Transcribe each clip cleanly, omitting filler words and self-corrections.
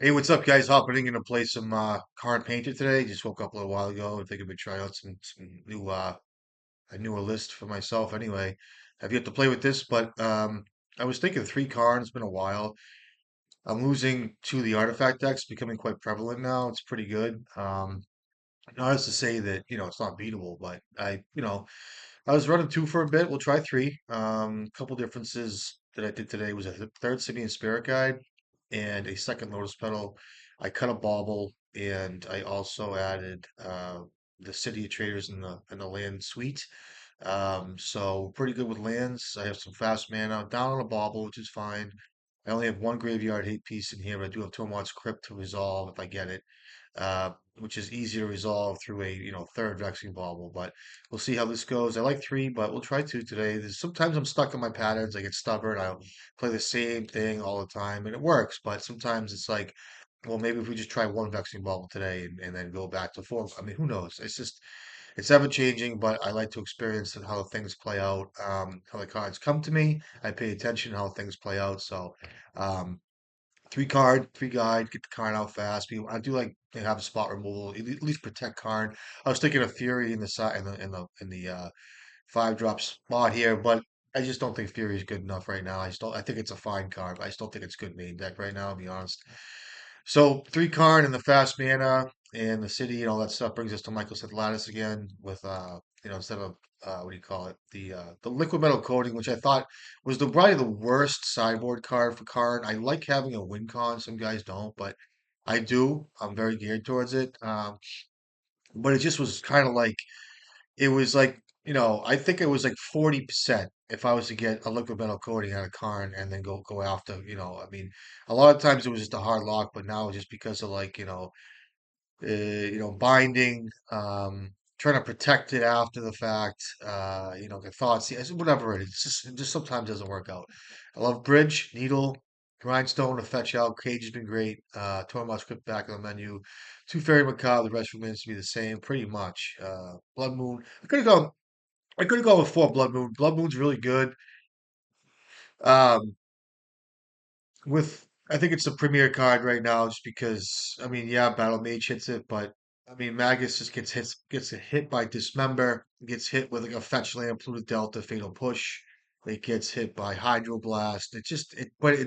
Hey, what's up, guys? Hopping in to play some Karn Painter today. Just woke up a little while ago and thinking we'd try out some new a newer list for myself. Anyway, I've yet to play with this, but I was thinking three Karn. It's been a while. I'm losing two of the artifact decks, becoming quite prevalent now. It's pretty good. Not as to say that it's not beatable, but I was running two for a bit. We'll try three. Couple differences that I did today was a third Simeon Spirit Guide and a second Lotus Petal. I cut a bauble and I also added the City of Traders in the land suite. So pretty good with lands. I have some fast mana down on a bauble, which is fine. I only have one graveyard hate piece in here, but I do have Tormod's Crypt to resolve if I get it, which is easy to resolve through a third Vexing Bauble. But we'll see how this goes. I like three, but we'll try two today. Sometimes I'm stuck in my patterns. I get stubborn. I'll play the same thing all the time, and it works. But sometimes it's like, well, maybe if we just try one Vexing Bauble today and then go back to four. I mean, who knows? It's ever changing, but I like to experience how things play out, how the cards come to me. I pay attention to how things play out. So, um, three card, three guide, get the card out fast. I do like to have a spot removal, at least protect card. I was thinking of Fury in the side in the five drop spot here, but I just don't think Fury is good enough right now. I think it's a fine card, but I still think it's good main deck right now, to be honest. So three card and the fast mana and the city and all that stuff brings us to Michael Lattice again with instead of what do you call it, the liquid metal coating, which I thought was probably the worst sideboard card for Karn. I like having a win con. Some guys don't, but I do. I'm very geared towards it. But it just was kind of like it was like, I think it was like 40% if I was to get a liquid metal coating out of Karn and then go after, I mean, a lot of times it was just a hard lock, but now just because of like, binding, trying to protect it after the fact, the thoughts, whatever it is, it just sometimes doesn't work out. I love Bridge, Needle, Grindstone to fetch out. Cage has been great. Tormod script back on the menu. Two Fairy Macabre, the rest remains to be the same, pretty much. Blood Moon. I could have gone with four Blood Moon. Blood Moon's really good. Um, with I think it's the premier card right now, just because I mean, yeah, Battle Mage hits it, but I mean, Magus just gets hit by Dismember, gets hit with like a fetch land, Pluto Delta, Fatal Push. It gets hit by Hydroblast. But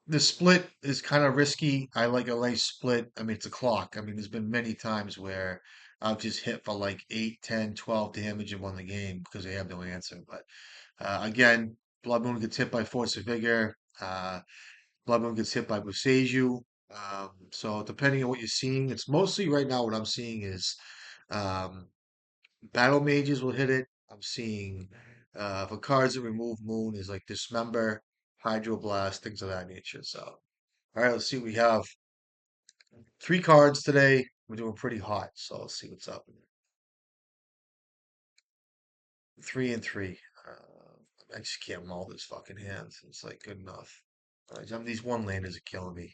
the split is kind of risky. I like a nice split. I mean, it's a clock. I mean, there's been many times where I've just hit for like 8, 10, 12 damage and won the game because they have no answer. But again, Blood Moon gets hit by Force of Vigor. Blood Moon gets hit by Boseiju. So depending on what you're seeing, it's mostly right now what I'm seeing is um, Battle Mages will hit it. I'm seeing for cards that remove Moon is like Dismember, Hydroblast, things of that nature. So all right, let's see. We have three cards today. We're doing pretty hot, so let's see what's up. Three and three. I just can't maul this fucking hand. It's like good enough. These one landers are killing me.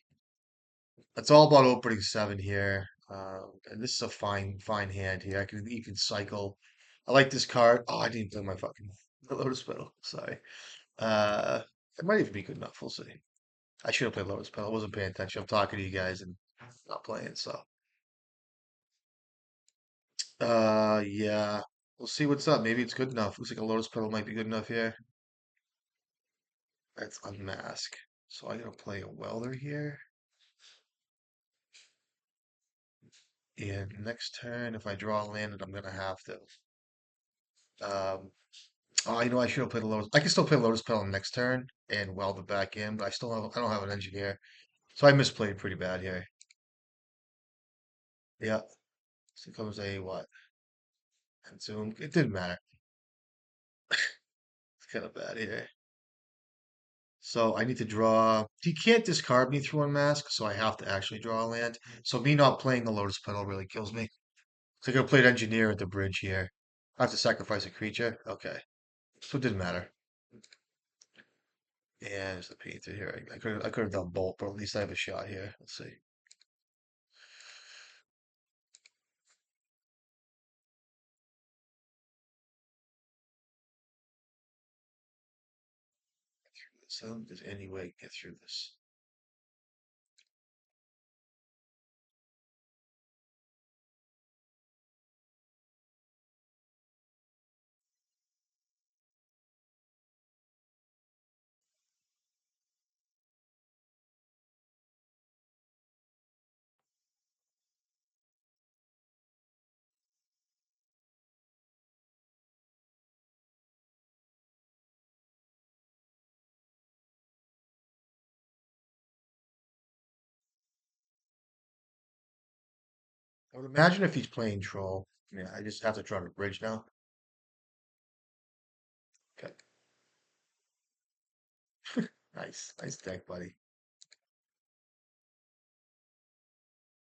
It's all about opening seven here. And this is a fine hand here. I can even cycle. I like this card. Oh, I didn't play my fucking Lotus Petal. Sorry. Uh, it might even be good enough. We'll see. I should have played Lotus Petal. I wasn't paying attention. I'm talking to you guys and not playing. So, yeah. We'll see what's up. Maybe it's good enough. Looks like a Lotus Petal might be good enough here. Let's unmask. So I'm gonna play a Welder here. And next turn, if I draw a land, I'm gonna have to. Um, oh, I should have played a Lotus. I can still play Lotus Petal next turn and weld it back in, but I don't have an engineer, so I misplayed pretty bad here. Yeah. So comes a what? And zoom. It didn't matter. It's kind of bad here. So I need to draw. You can't discard me through unmask, so I have to actually draw a land. So me not playing the Lotus Petal really kills me. So I gotta play engineer at the bridge here. I have to sacrifice a creature. Okay. So it didn't matter. And there's the painter here. I could have done bolt, but at least I have a shot here. Let's see. So there's any way to get through this. I would imagine if he's playing troll. Yeah, I just have to try to bridge now. Okay. Nice. Nice deck, buddy.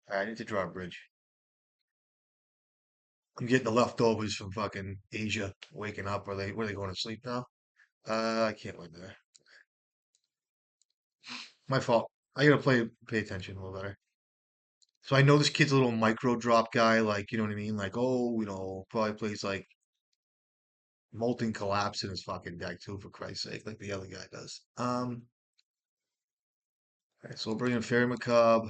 All right, I need to draw a bridge. I'm getting the leftovers from fucking Asia waking up. Were they going to sleep now? I can't win there. My fault. I gotta pay attention a little better. So I know this kid's a little micro drop guy, like, you know what I mean? Like, oh, probably plays like Molten Collapse in his fucking deck too, for Christ's sake, like the other guy does. Okay, so we'll bring in Fairy Macabre.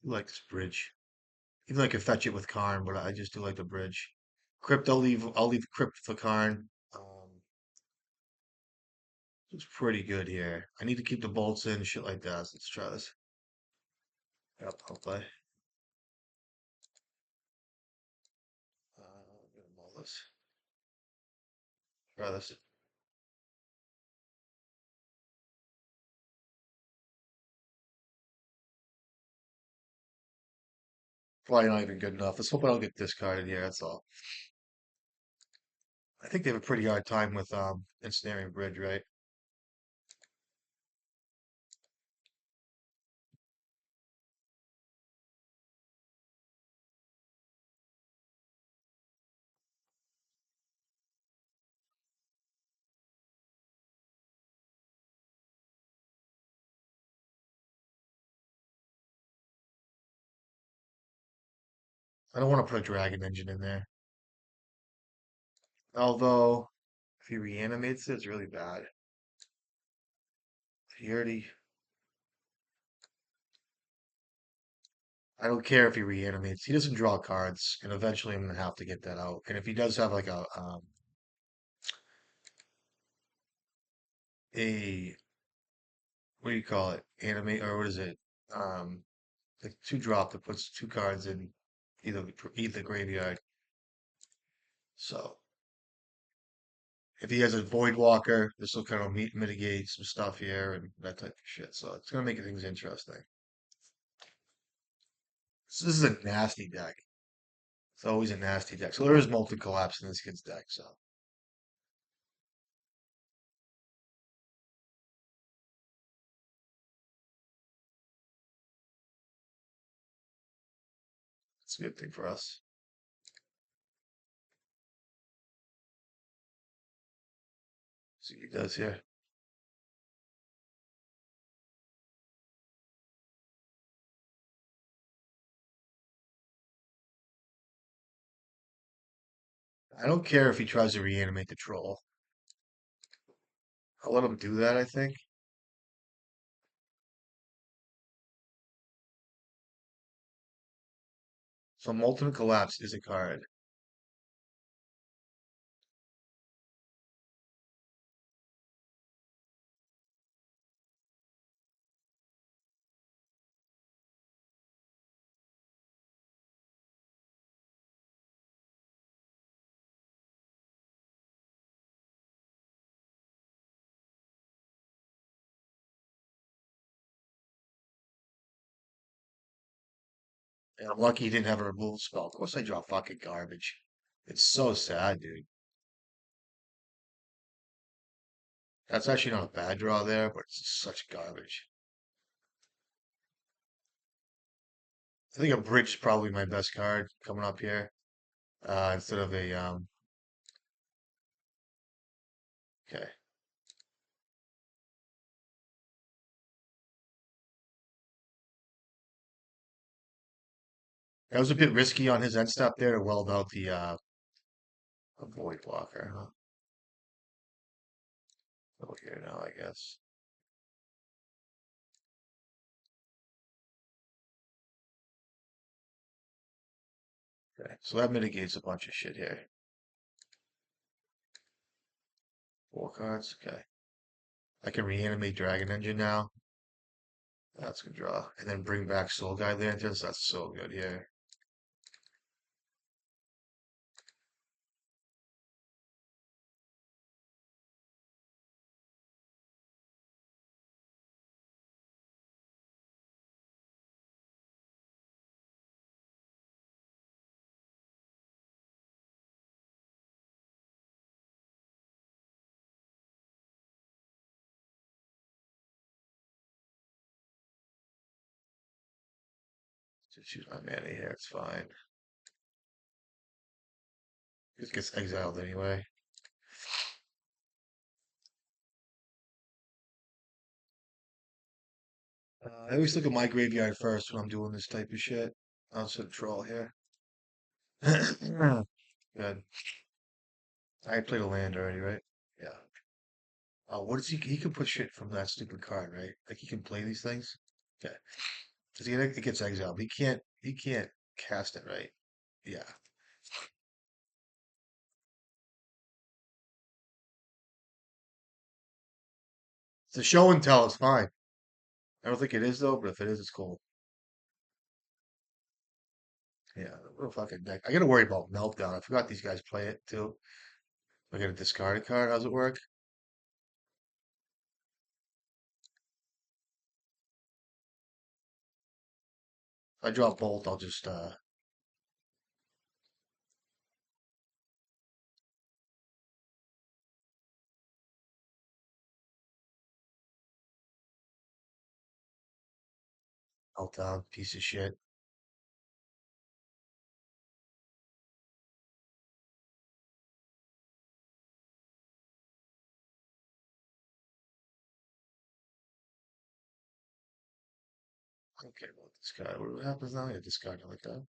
I like this bridge. Even though I could fetch it with Karn, but I just do like the bridge. Crypt, I'll leave Crypt for Karn. It's pretty good here. I need to keep the bolts in, shit like that. So let's try this. Yep, I'll play. Get them all this. Try this. Probably not even good enough. Let's hope I don't get discarded here. That's all. I think they have a pretty hard time with ensnaring bridge, right? I don't want to put a dragon engine in there. Although, if he reanimates it, it's really bad. He already. I don't care if he reanimates. He doesn't draw cards, and eventually I'm gonna have to get that out. And if he does have like a what do you call it? Animate or what is it? Um, like two drop that puts two cards in either graveyard. So if he has a Void Walker, this will kind of mitigate some stuff here and that type of shit. So it's gonna make things interesting. So this is a nasty deck. It's always a nasty deck. So there is multi collapse in this kid's deck. So it's a good thing for us. See what he does here. I don't care if he tries to reanimate the troll. I'll let him do that, I think. So Molten Collapse is a card. And I'm lucky he didn't have a removal spell. Of course I draw fucking garbage. It's so sad, dude. That's actually not a bad draw there, but it's such garbage. I think a bridge is probably my best card coming up here. Instead of a okay. That was a bit risky on his end step there to weld out the a void blocker, huh? Over here now, I guess. Okay, so that mitigates a bunch of shit here. 4 cards. Okay. I can reanimate Dragon Engine now. That's a good draw. And then bring back Soul Guide Lanterns. That's so good here. Just choose my mana here. It's fine. It gets exiled anyway. I always look at my graveyard first when I'm doing this type of shit. I'll set a troll here. Good. I played a land already, right? Yeah. What is he? He can put shit from that stupid card, right? Like he can play these things. Okay. Cause it gets exiled. But he can't cast it, right? Yeah. The show and tell is fine. I don't think it is though, but if it is, it's cool. Yeah. What a fucking deck. I gotta worry about meltdown. I forgot these guys play it too. I gotta discard a card. How's it work? If I draw bolt, I'll just meltdown, piece of shit. I don't care about this guy. What happens now? Yeah, discard it like that.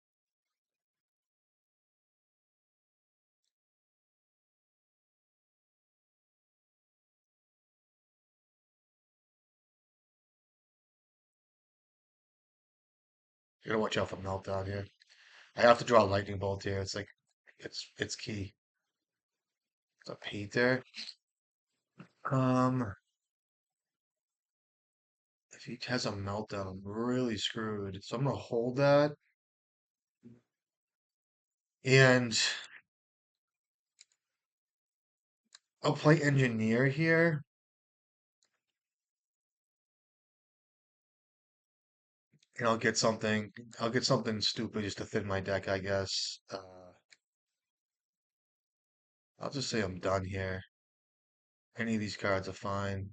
You gotta watch out for meltdown here. I have to draw a lightning bolt here. It's like it's key. It's a painter. Um, if he has a meltdown, I'm really screwed. So I'm gonna hold that, and I'll play engineer here, and I'll get something. I'll get something stupid just to thin my deck, I guess. I'll just say I'm done here. Any of these cards are fine.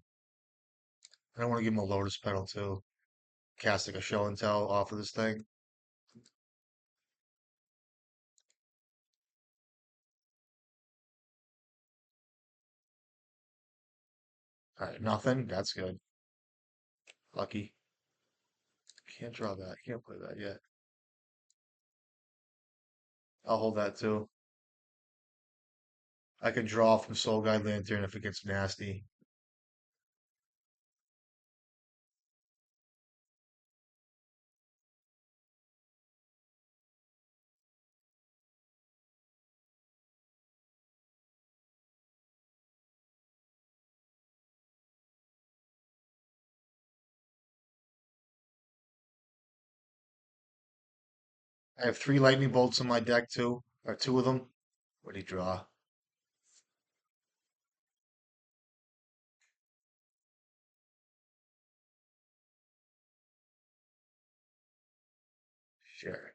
I don't want to give him a Lotus Petal too. Cast like a show and tell off of this thing. All right, nothing. That's good. Lucky. Can't draw that. Can't play that yet. I'll hold that too. I can draw from Soul Guide Lantern if it gets nasty. I have 3 lightning bolts in my deck too, or 2 of them. What do you draw? Sure.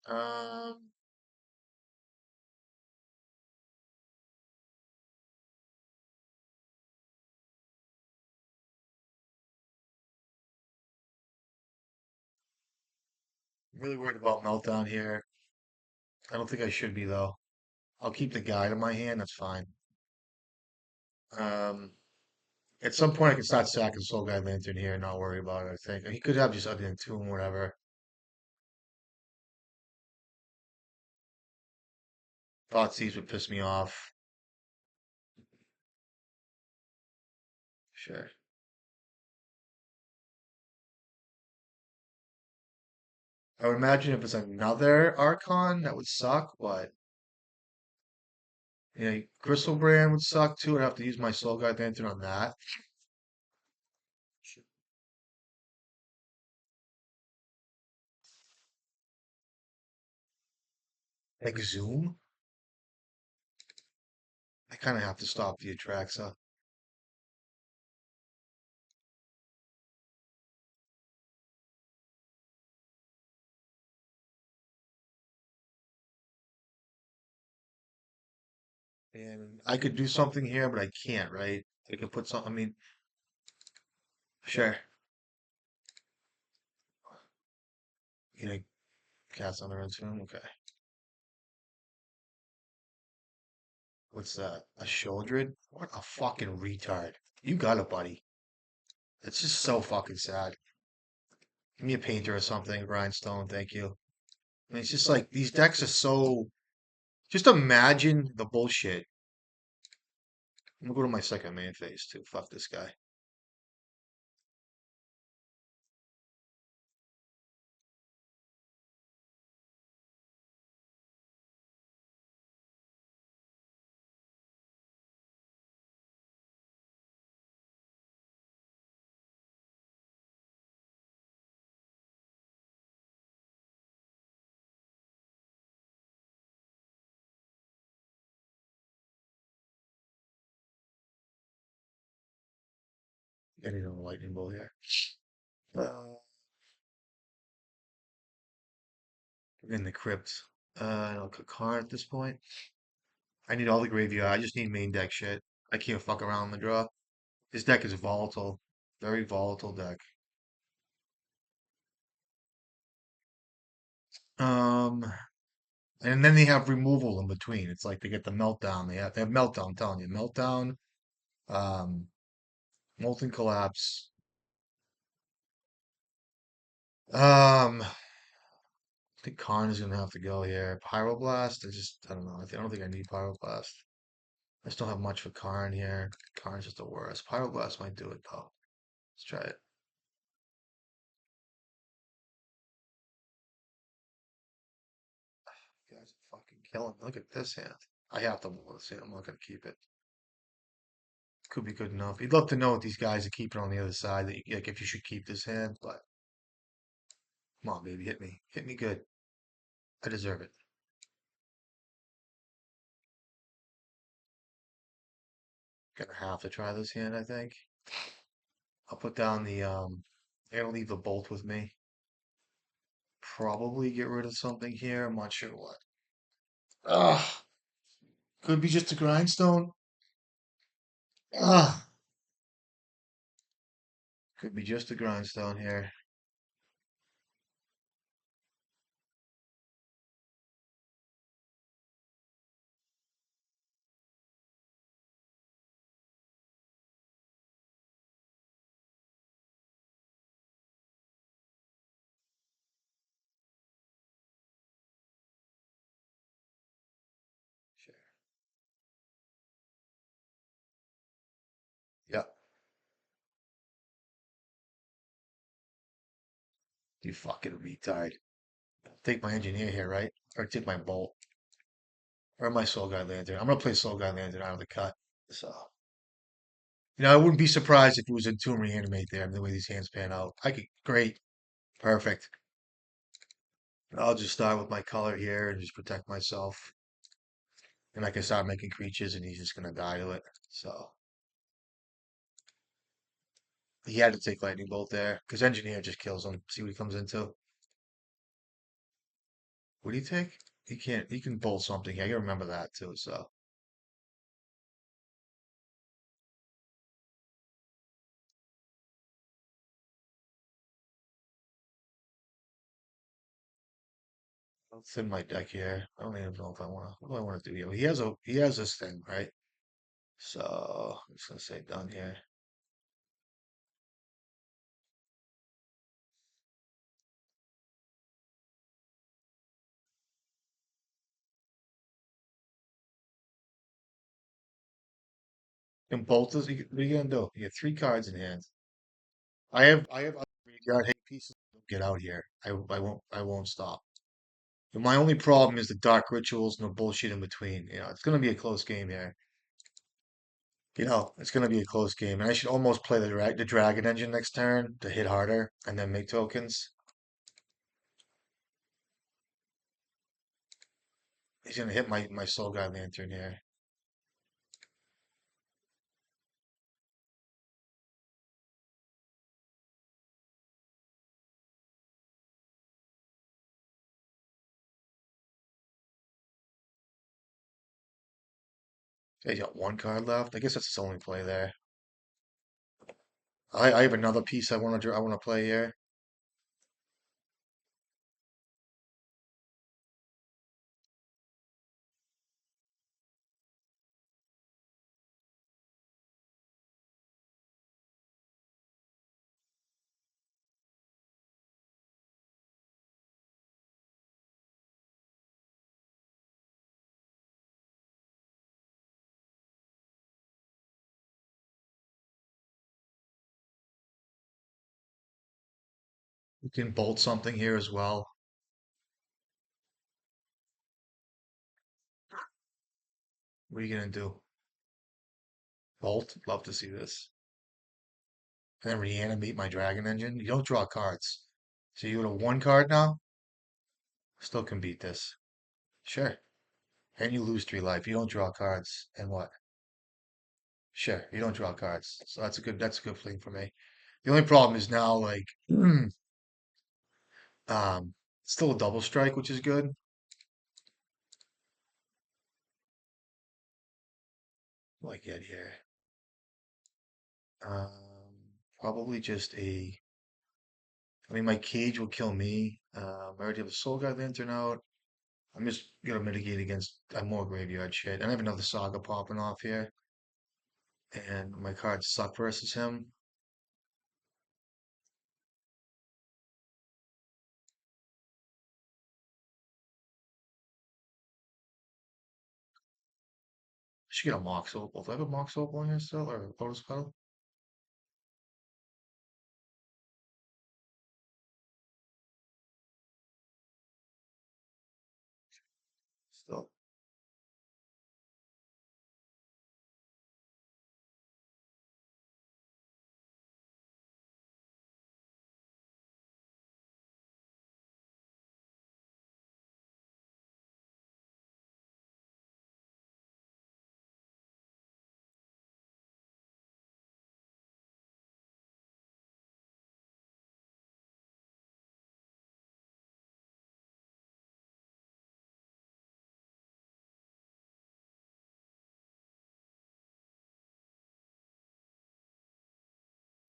Um, I'm really worried about meltdown here. I don't think I should be though. I'll keep the guide in my hand. That's fine. Um, at some point I can start sacking Soul Guide Lantern here and not worry about it. I think he could have just other Tomb, whatever. Thought Thieves would piss me off. Sure. I would imagine if it's another Archon, that would suck, but yeah, Crystal Brand would suck too. I'd have to use my Soul Guide Lantern on that. Like Zoom, I kind of have to stop the Atraxa. And I could do something here, but I can't, right? I could put some, I mean, sure. You know, cast on their own tomb. Okay. What's that? A Shieldred? What a fucking retard. You got it, buddy. It's just so fucking sad. Give me a painter or something, grindstone, thank you. I mean, it's just like these decks are so. Just imagine the bullshit. I'm gonna go to my second main phase too. Fuck this guy. Getting a lightning bolt here. Uh, in the crypt. No, Karn at this point. I need all the graveyard. I just need main deck shit. I can't fuck around in the draw. This deck is volatile. Very volatile deck. Um, and then they have removal in between. It's like they get the meltdown. They have meltdown. I'm telling you, meltdown. Um, molten collapse. I think Karn is gonna have to go here. Pyroblast. I don't know. I don't think I need Pyroblast. I just don't have much for Karn here. Karn's just the worst. Pyroblast might do it though. Let's try it. You guys are fucking killing. Look at this hand. I have to move this hand. I'm not gonna keep it. Could be good enough. You'd love to know what these guys are keeping on the other side. Like if you should keep this hand, but come on, baby, hit me. Hit me good. I deserve it. Gonna have to try this hand, I think. I'll put down I'll leave the bolt with me. Probably get rid of something here. I'm not sure what. Ah, could be just a grindstone. Ah, could be just a grindstone here. Sure. Yep. You fucking retard. Take my engineer here, right? Or take my bolt. Or my soul guide lantern. I'm gonna play soul guide lantern out of the cut. So I wouldn't be surprised if it was a Tomb Reanimate there, the way these hands pan out. Great, perfect. I'll just start with my color here and just protect myself. And I can start making creatures and he's just gonna die to it. So he had to take Lightning Bolt there, because Engineer just kills him. See what he comes into. What do you take? He can bolt something. Yeah, I gotta remember that too, so. Let's in my deck here. I don't even know if I wanna what do I wanna do here? He has this thing, right? So I'm just gonna say done here. And bolt is what are you gonna do? You get three cards in hand. I have other graveyard hate pieces. get out here. I won't stop. But my only problem is the dark rituals and the bullshit in between. It's gonna be a close game here. It's gonna be a close game, and I should almost play the dragon engine next turn to hit harder and then make tokens. He's gonna hit my soul guy lantern here. He's got one card left. I guess that's his only play there. I have another piece I want to play here. We can bolt something here as well. What are you gonna do? Bolt? Love to see this. And then reanimate my dragon engine. You don't draw cards. So you go to one card now? Still can beat this. Sure. And you lose 3 life. You don't draw cards. And what? Sure, you don't draw cards. So that's a good thing for me. The only problem is now like still a double strike, which is good. What do I get here? Probably just I mean, my cage will kill me. I already have a soul guy lantern out. I'm just gonna mitigate against more graveyard shit. And I have another saga popping off here. And my cards suck versus him. Should get a Mox Opal. Do I have a Mox Opal in here still or a Lotus Petal? Still.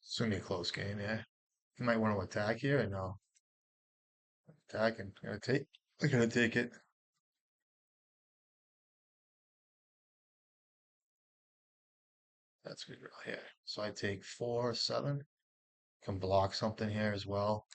It's gonna be a close game, yeah. You might want to attack here or no? Attack and I'm gonna take it. That's good right here. So I take 4, 7. Can block something here as well.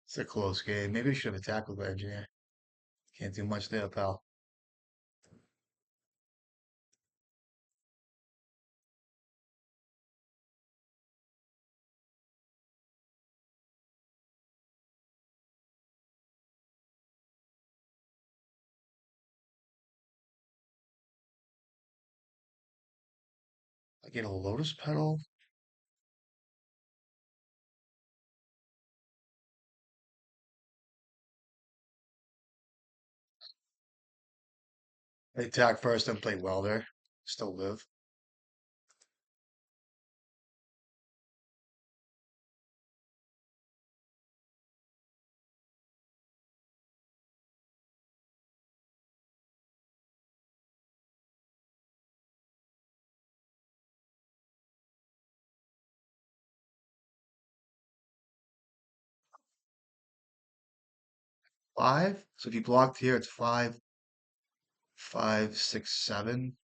It's a close game. Maybe we should have attacked with engineer. Can't do much there, pal. I get a lotus petal. I attack first and play welder. Still live. five. So if you blocked here, it's five, five, six, seven.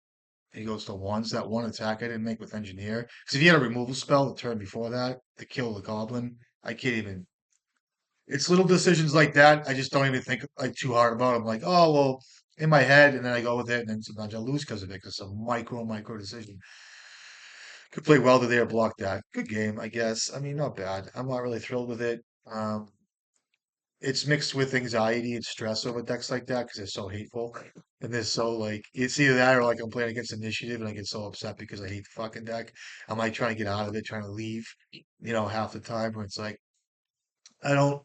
He goes to ones. That one attack I didn't make with engineer. Because if he had a removal spell the turn before that to kill the goblin, I can't even. It's little decisions like that. I just don't even think like too hard about. I'm like, oh well, in my head, and then I go with it, and then sometimes I lose because of it. Because it's a micro decision. Could play well to there, block that. Good game, I guess. I mean, not bad. I'm not really thrilled with it. It's mixed with anxiety and stress over decks like that because they're so hateful. And they're so like it's either that or like I'm playing against initiative and I get so upset because I hate the fucking deck. I'm like trying to get out of it, trying to leave, half the time where it's like I don't,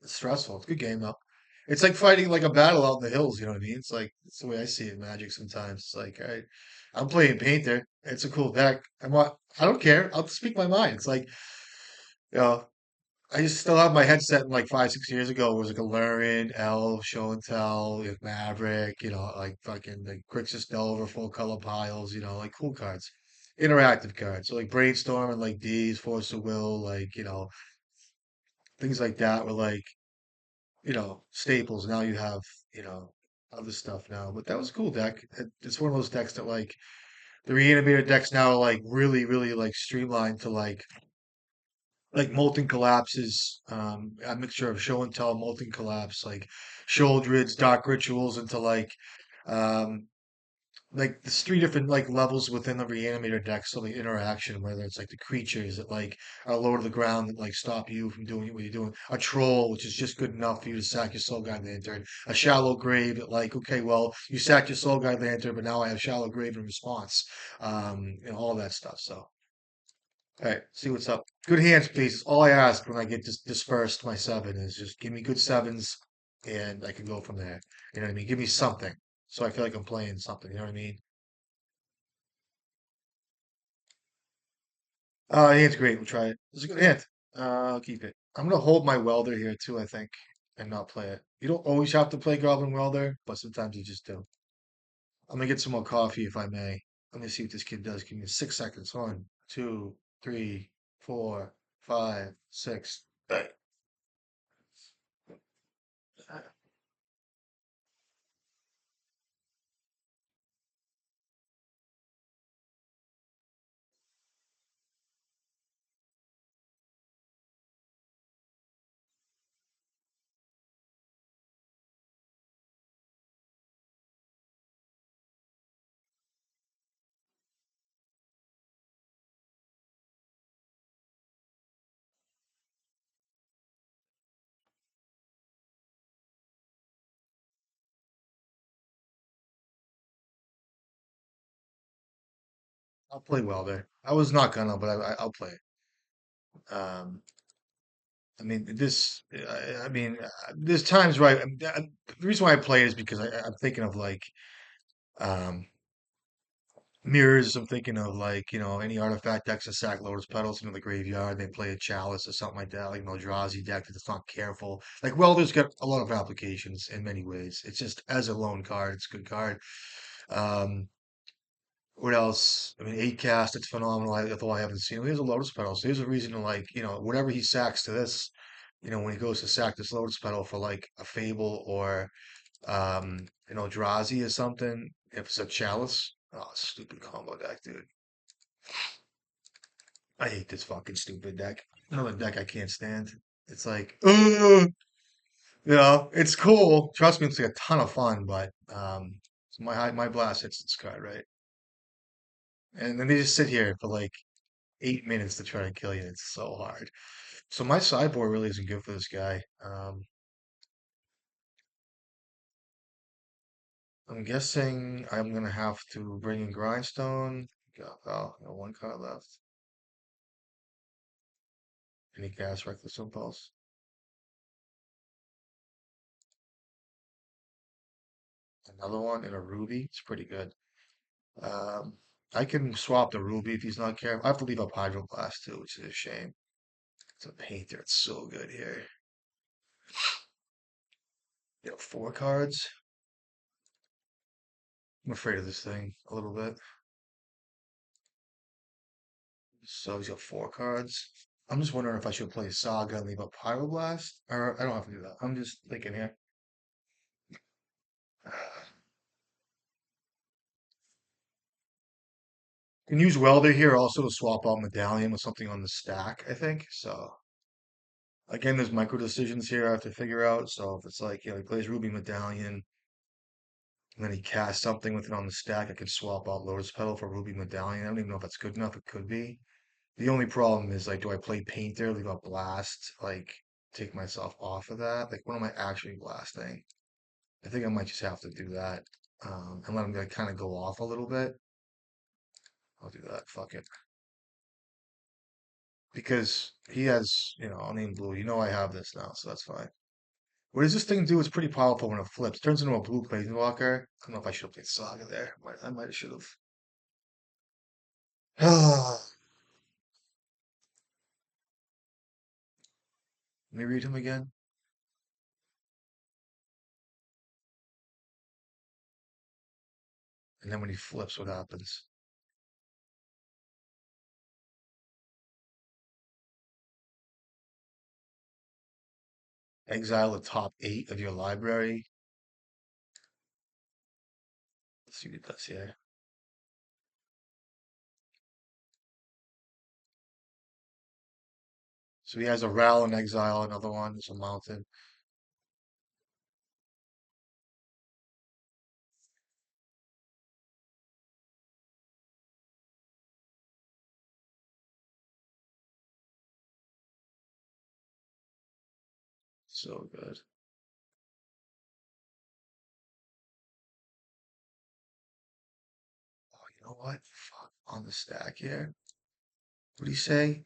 it's stressful. It's a good game though. It's like fighting like a battle out in the hills, you know what I mean? It's like it's the way I see it in Magic sometimes. It's like, all right, I'm playing Painter. It's a cool deck. I don't care. I'll speak my mind. It's like, you know, I just still have my headset in like 5, 6 years ago. It was like a Lurin, Elf, Show and Tell, Maverick, like fucking like Grixis Delver, full color piles, like cool cards. Interactive cards. So like Brainstorm and like D's, Force of Will, like, things like that were like, staples. Now you have, you know, other stuff now. But that was a cool deck. It's one of those decks that like the Reanimator decks now are like really, really like streamlined to like Molten Collapses, a mixture of Show and Tell, Molten Collapse, like Shouldrids, Dark Rituals into um like there's three different like levels within the Reanimator deck. So the interaction, whether it's like the creatures that like are low to the ground that like stop you from doing what you're doing, a troll which is just good enough for you to sack your Soul Guide Lantern, a shallow grave that like okay, well you sacked your Soul Guide Lantern, but now I have shallow grave in response, all that stuff. So. All right, see what's up. Good hands, please. All I ask when I get dispersed my seven is just give me good sevens, and I can go from there. You know what I mean? Give me something, so I feel like I'm playing something. You know what I mean? Hand's great. We'll try it. It's a good hand. I'll keep it. I'm gonna hold my welder here too, I think, and not play it. You don't always have to play Goblin Welder, but sometimes you just do. I'm gonna get some more coffee if I may. Let me see what this kid does. Give me 6 seconds. One, two, three, four, five, six. I'll play Welder. I was not gonna, but I'll play it. I mean, there's times where the reason why I play it is because I'm thinking of like um, mirrors. I'm thinking of like any artifact decks that sack Lotus Petals into the graveyard. They play a Chalice or something like that, like an Eldrazi deck that's not careful. Like Welder's got a lot of applications in many ways. It's just as a lone card, it's a good card. Um, What else? I mean, 8 cast, it's phenomenal. That's all I haven't seen. Here's a Lotus Petal. So here's a reason to like, whatever he sacks to this, when he goes to sack this Lotus Petal for like a Fable or, Drazi or something, if it's a Chalice. Oh, stupid combo deck, dude. I hate this fucking stupid deck. Another deck I can't stand. It's like, it's cool. Trust me, it's like a ton of fun, but so my blast hits this card, right? And then they just sit here for like 8 minutes to try to kill you. It's so hard. So my sideboard really isn't good for this guy. I'm guessing I'm gonna have to bring in Grindstone. Got one card left. Any cast Reckless Impulse? Another one and a Ruby. It's pretty good. Um, I can swap the Ruby if he's not careful. I have to leave up Hydroblast too, which is a shame. It's a painter. It's so good here. 4 cards. I'm afraid of this thing a little bit. So he's got 4 cards. I'm just wondering if I should play Saga and leave a Pyroblast, or I don't have to do that. I'm just thinking here. Can use Welder here also to swap out Medallion with something on the stack, I think. So again, there's micro decisions here I have to figure out. So if it's like, he plays Ruby Medallion, and then he casts something with it on the stack, I could swap out Lotus Petal for Ruby Medallion. I don't even know if that's good enough. It could be. The only problem is like, do I play Painter, leave out Blast, like take myself off of that? Like, what am I actually blasting? I think I might just have to do that. And let him like kind of go off a little bit. I'll do that. Fuck it. Because he has, unnamed blue. I have this now, so that's fine. What does this thing do? It's pretty powerful when it flips. Turns into a blue Planeswalker. I don't know if I should have played Saga there. I might have should have. Let me read him again. And then when he flips, what happens? Exile the top 8 of your library. Let's see what it does here. So he has a Ral in exile, another one is a mountain. So good. Oh, you know what? Fuck. On the stack here. What do you say?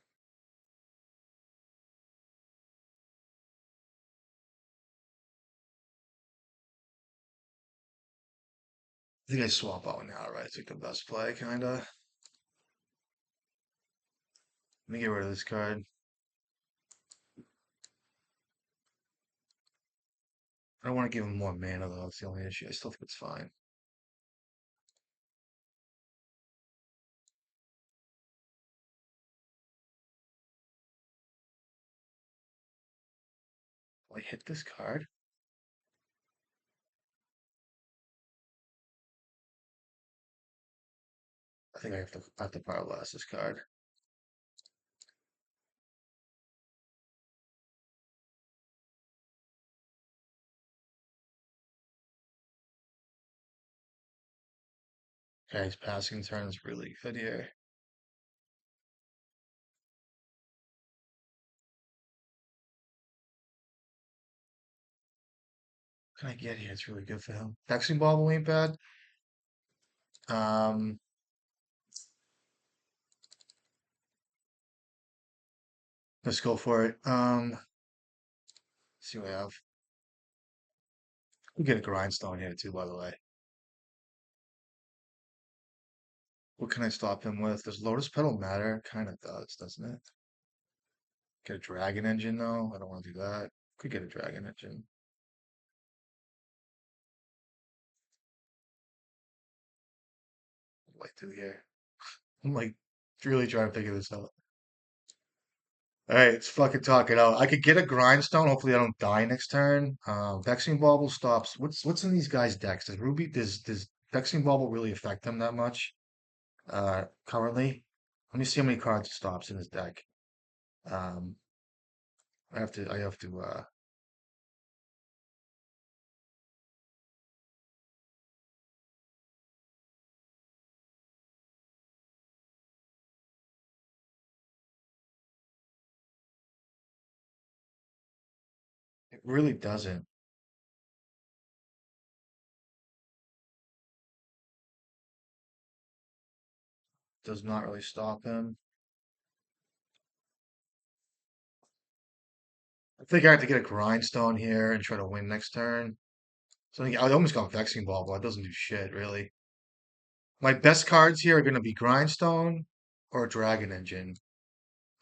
I think I swap out now, right? It's like the best play, kinda. Let me get rid of this card. I don't want to give him more mana though. That's the only issue. I still think it's fine. Will I hit this card? I think I have to paralyze this card. Okay, his passing turn is really good here. What can I get here? It's really good for him. Hexing Bauble ain't bad. Um, let's go for it. See what I have. We get a grindstone here too, by the way. What can I stop him with? Does Lotus Petal matter? Kind of does, doesn't it? Get a Dragon Engine though. I don't want to do that. Could get a Dragon Engine. What do I do here? I'm like really trying to figure this out. All right, let's fucking talk it out. I could get a grindstone. Hopefully, I don't die next turn. Vexing Bauble stops. What's in these guys' decks? Does Vexing Bauble really affect them that much? Currently, let me see how many cards it stops in his deck. Um, I have to. It really doesn't. Does not really stop him. I think I have to get a grindstone here and try to win next turn. So I almost got Vexing Bauble. It doesn't do shit really. My best cards here are going to be grindstone or Dragon Engine.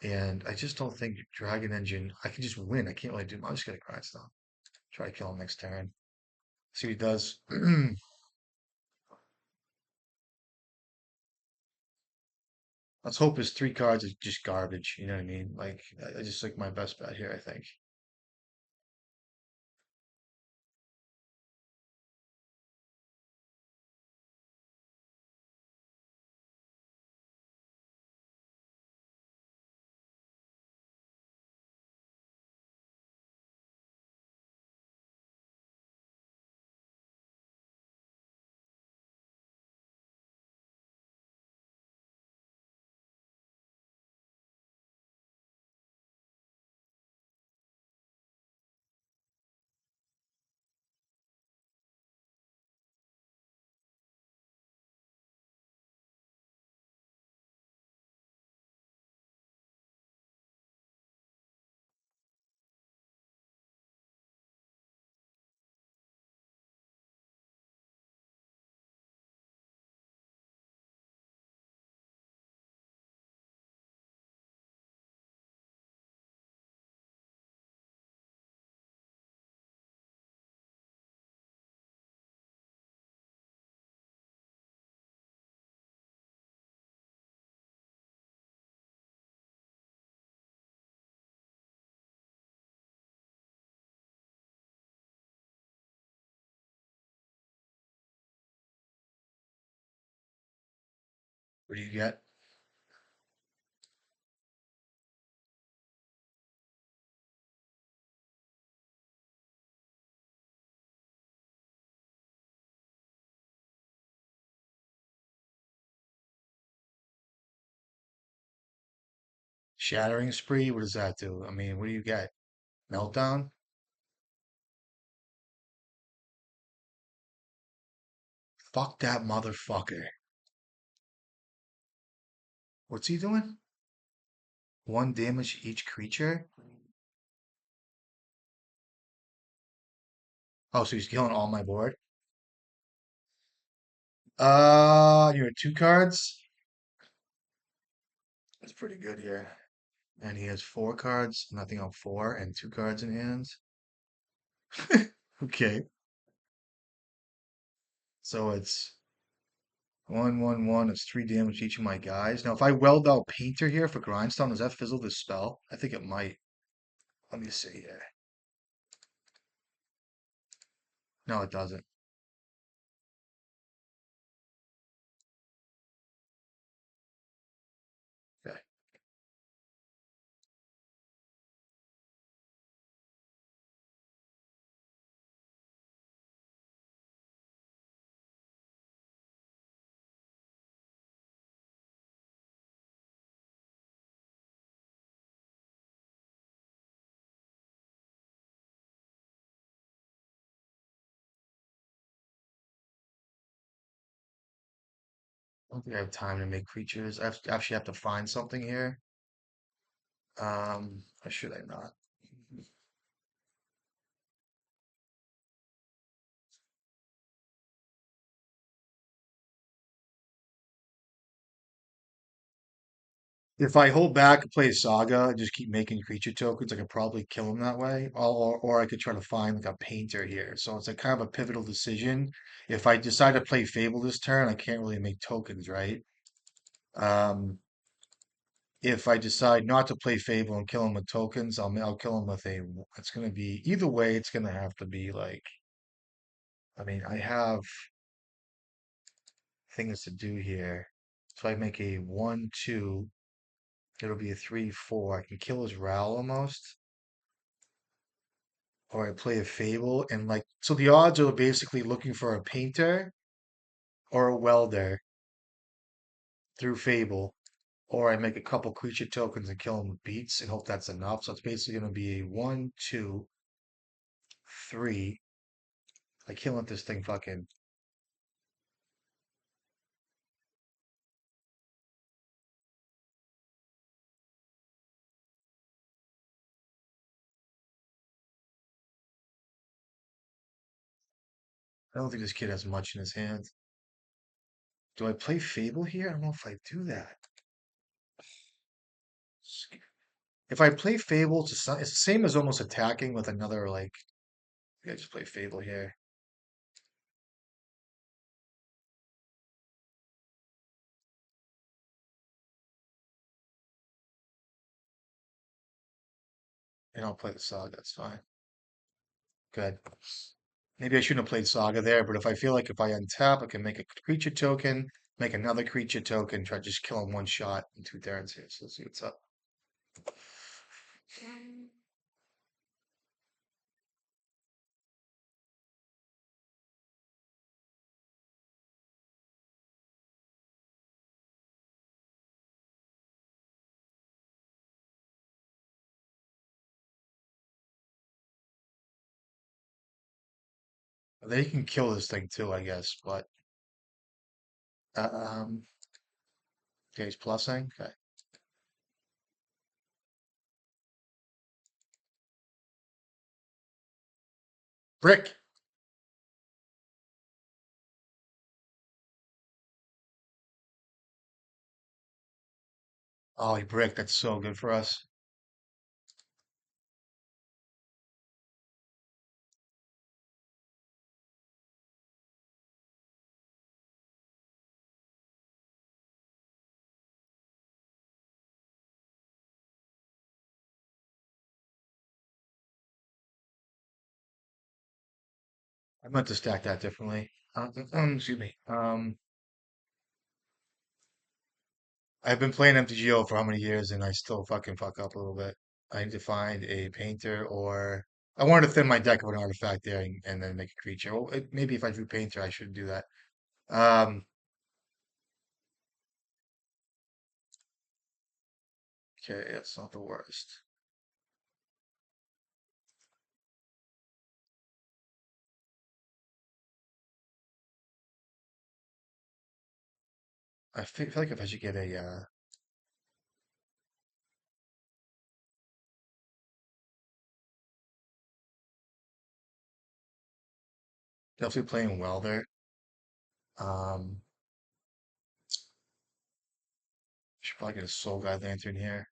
And I just don't think Dragon Engine, I can just win. I can't really do much. I'm just gonna Grindstone. Try to kill him next turn. See what he does. Let's hope his three cards is just garbage. You know what I mean? Like, I just like my best bet here, I think. What do you get? Shattering Spree? What does that do? I mean, what do you get? Meltdown? Fuck that motherfucker. What's he doing? One damage each creature? Oh, so he's killing all my board? You're two cards? That's pretty good here. And he has four cards, nothing on four, and two cards in hands. Okay. So it's one, one, one. It's three damage each of my guys. Now, if I weld out Painter here for Grindstone, does that fizzle this spell? I think it might. Let me see here. No, it doesn't. Okay. I don't think I have time to make creatures. Actually have to find something here. Or should I not? If I hold back and play Saga and just keep making creature tokens, I could probably kill him that way. Or I could try to find like a painter here. So it's like kind of a pivotal decision. If I decide to play Fable this turn, I can't really make tokens, right? Um, if I decide not to play Fable and kill him with tokens, I'll kill him with a. It's gonna be either way. It's gonna have to be like. I mean, I have things to do here. So I make a 1/2. It'll be a 3/4. I can kill his Ral almost. Or I play a Fable and like so the odds are basically looking for a painter or a welder through Fable. Or I make a couple creature tokens and kill him with beats and hope that's enough. So it's basically gonna be a 1, 2, 3. I can't let this thing fucking I don't think this kid has much in his hand. Do I play Fable here? I don't know if I do that. If I play Fable, it's the same as almost attacking with another like. I just play Fable here. And I'll play the Saga, that's fine. Good. Maybe I shouldn't have played Saga there, but if I feel like if I untap, I can make a creature token, make another creature token, try to just kill him one shot in 2 turns here. So let's see what's up. They can kill this thing too, I guess, but um, okay, he's plusing. Okay. Brick. Oh, he bricked. That's so good for us. I meant to stack that differently. Excuse me. I've been playing MTGO for how many years, and I still fucking fuck up a little bit. I need to find a painter, or I wanted to thin my deck of an artifact there and then make a creature. Well, maybe if I do painter, I should do that. Um, okay, that's not the worst. I feel like if I should get a definitely playing well there. Um, should probably get a Soul Guide Lantern here.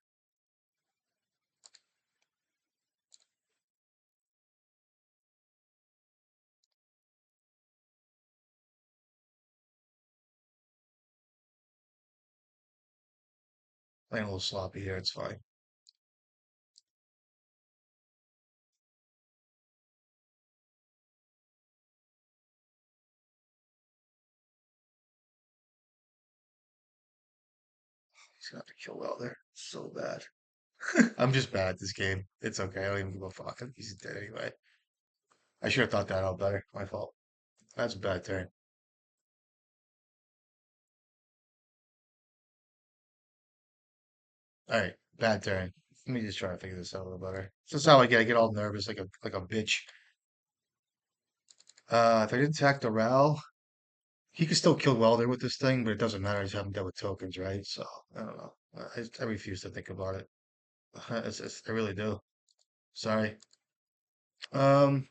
Playing a little sloppy here. It's fine. He's gonna have to kill well there. So bad. I'm just bad at this game. It's okay. I don't even give a fuck. He's dead anyway. I should have thought that out better. My fault. That's a bad turn. All right, bad turn. Let me just try to figure this out a little better. This is how I get all nervous, like a bitch. If I didn't attack the Ral, he could still kill Welder with this thing, but it doesn't matter. He's having dealt with tokens, right? So I don't know. I refuse to think about it. I really do. Sorry. Um,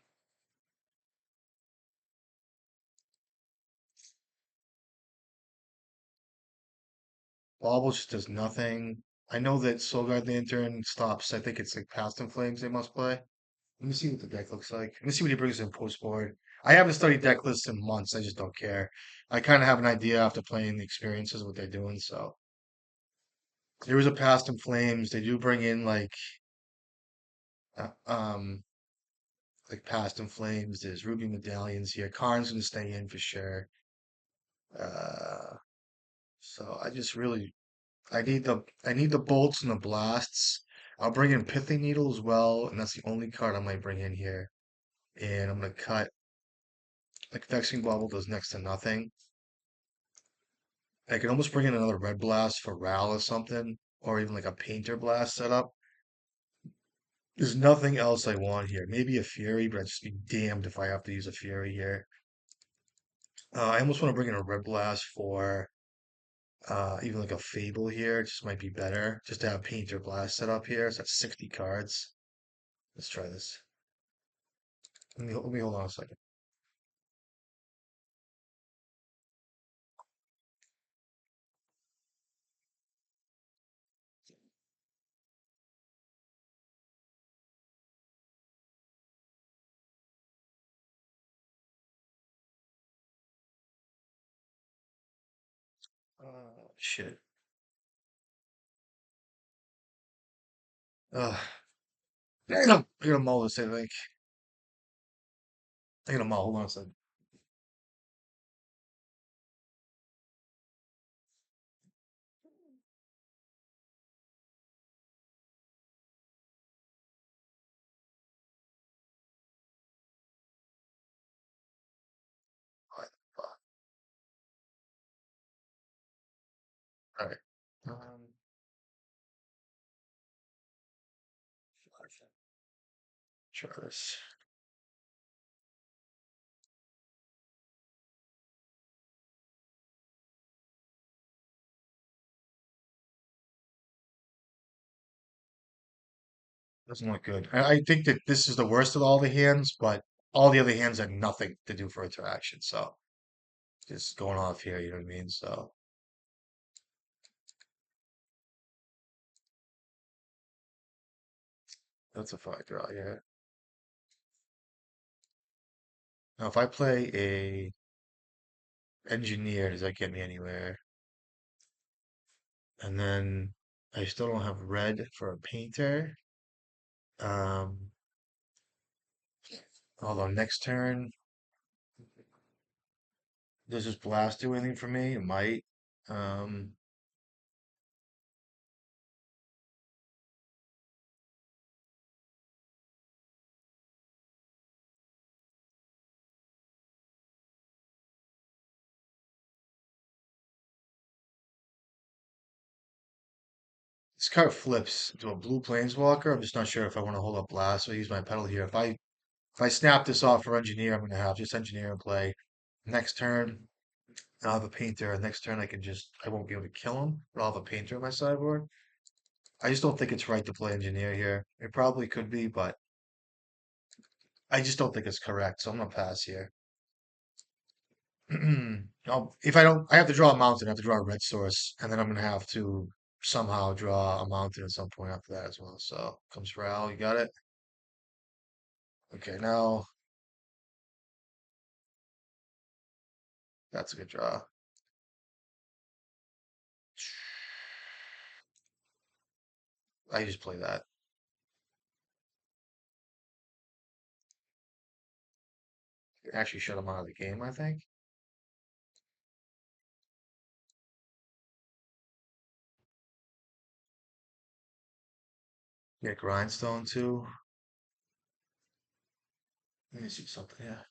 Bauble just does nothing. I know that Soulguard Lantern stops. I think it's like Past in Flames they must play. Let me see what the deck looks like. Let me see what he brings in post board. I haven't studied deck lists in months. I just don't care. I kind of have an idea after playing the experiences what they're doing. So there is a Past in Flames. They do bring in uh, um like Past in Flames. There's Ruby Medallions here. Karn's gonna stay in for sure. Uh, so I need the bolts and the blasts. I'll bring in Pithing Needle as well, and that's the only card I might bring in here. And I'm gonna cut like Vexing Bubble does next to nothing. I could almost bring in another Red Blast for Ral or something, or even like a Painter Blast setup. There's nothing else I want here. Maybe a Fury, but I'd just be damned if I have to use a Fury here. I almost want to bring in a Red Blast for even like a Fable here. It just might be better just to have Painter Blast set up here. So that's 60 cards. Let's try this. Let me hold on a second. Shit. Uh, I gotta mull this, I think. I gotta mull. Hold on a second. All right. Try this. Doesn't look good. I think that this is the worst of all the hands, but all the other hands had nothing to do for interaction. So just going off here, you know what I mean? So that's a five draw, yeah. Now if I play a engineer, does that get me anywhere? And then I still don't have red for a painter. Um, although next turn, does this blast do anything for me? It might. Um, this card flips to a blue planeswalker. I'm just not sure if I want to hold up blast. So I use my pedal here. If I snap this off for engineer, I'm gonna have just engineer and play. Next turn, I'll have a painter. Next turn, I won't be able to kill him, but I'll have a painter on my sideboard. I just don't think it's right to play engineer here. It probably could be, but I just don't think it's correct. So I'm gonna pass here. If I don't, I have to draw a mountain. I have to draw a red source, and then I'm gonna have to somehow draw a mountain at some point after that as well. So comes Ral, you got it. Okay, now that's a good draw. I just play that. Actually, shut him out of the game. I think. Get grindstone too. Let me see something. Yeah.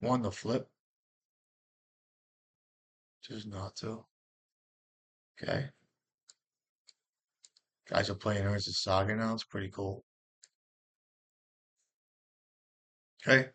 One to flip. Choose not to. Okay. Guys are playing Urza's Saga now. It's pretty cool. Okay.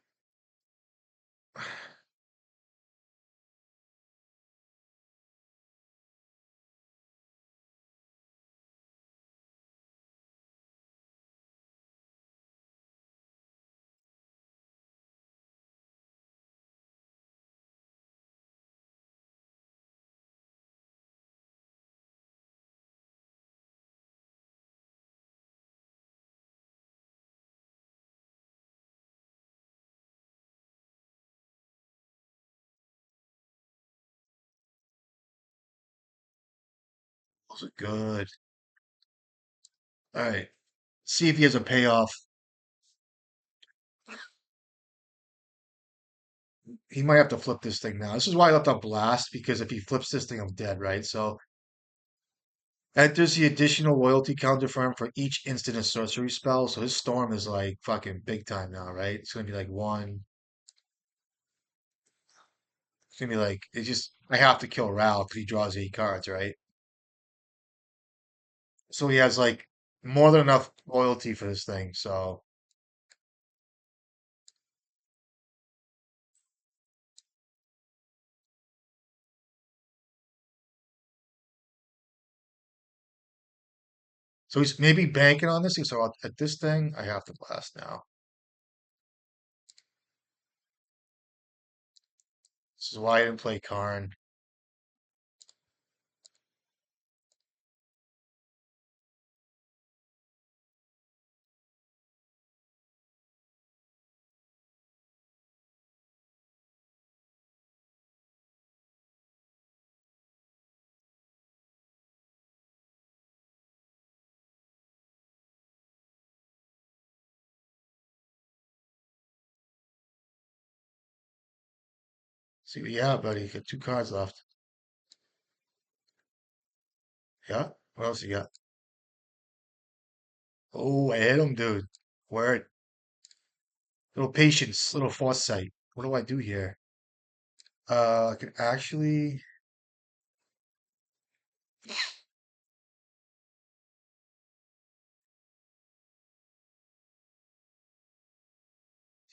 Those are good. All right. See if he has a payoff. He might have to flip this thing now. This is why I left on blast, because if he flips this thing, I'm dead, right? So enters the additional loyalty counter for him for each instant and sorcery spell. So his storm is like fucking big time now, right? It's gonna be like one. It's gonna be like it's just I have to kill Ral because he draws 8 cards, right? So he has like more than enough loyalty for this thing. So he's maybe banking on this. So at this thing, I have to blast now. This is why I didn't play Karn. See, yeah, buddy, you got 2 cards left. Yeah. What else you got? Oh, I hit him, dude. Word. Little patience, little foresight. What do I do here? I can actually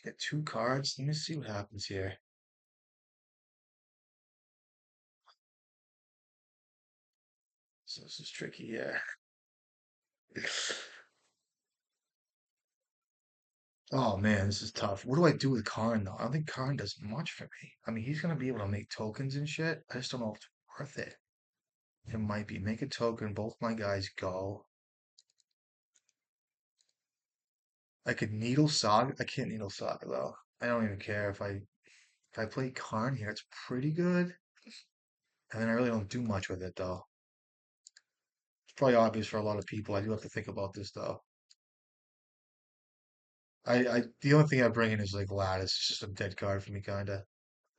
get 2 cards. Let me see what happens here. So this is tricky, yeah. Oh man, this is tough. What do I do with Karn though? I don't think Karn does much for me. I mean, he's gonna be able to make tokens and shit. I just don't know if it's worth it. It might be. Make a token. Both my guys go. I could Needle Saga. I can't Needle Saga though. I don't even care if I play Karn here. It's pretty good, and then I really don't do much with it though. It's probably obvious for a lot of people. I do have to think about this though. The only thing I bring in is like Lattice. It's just a dead card for me, kinda.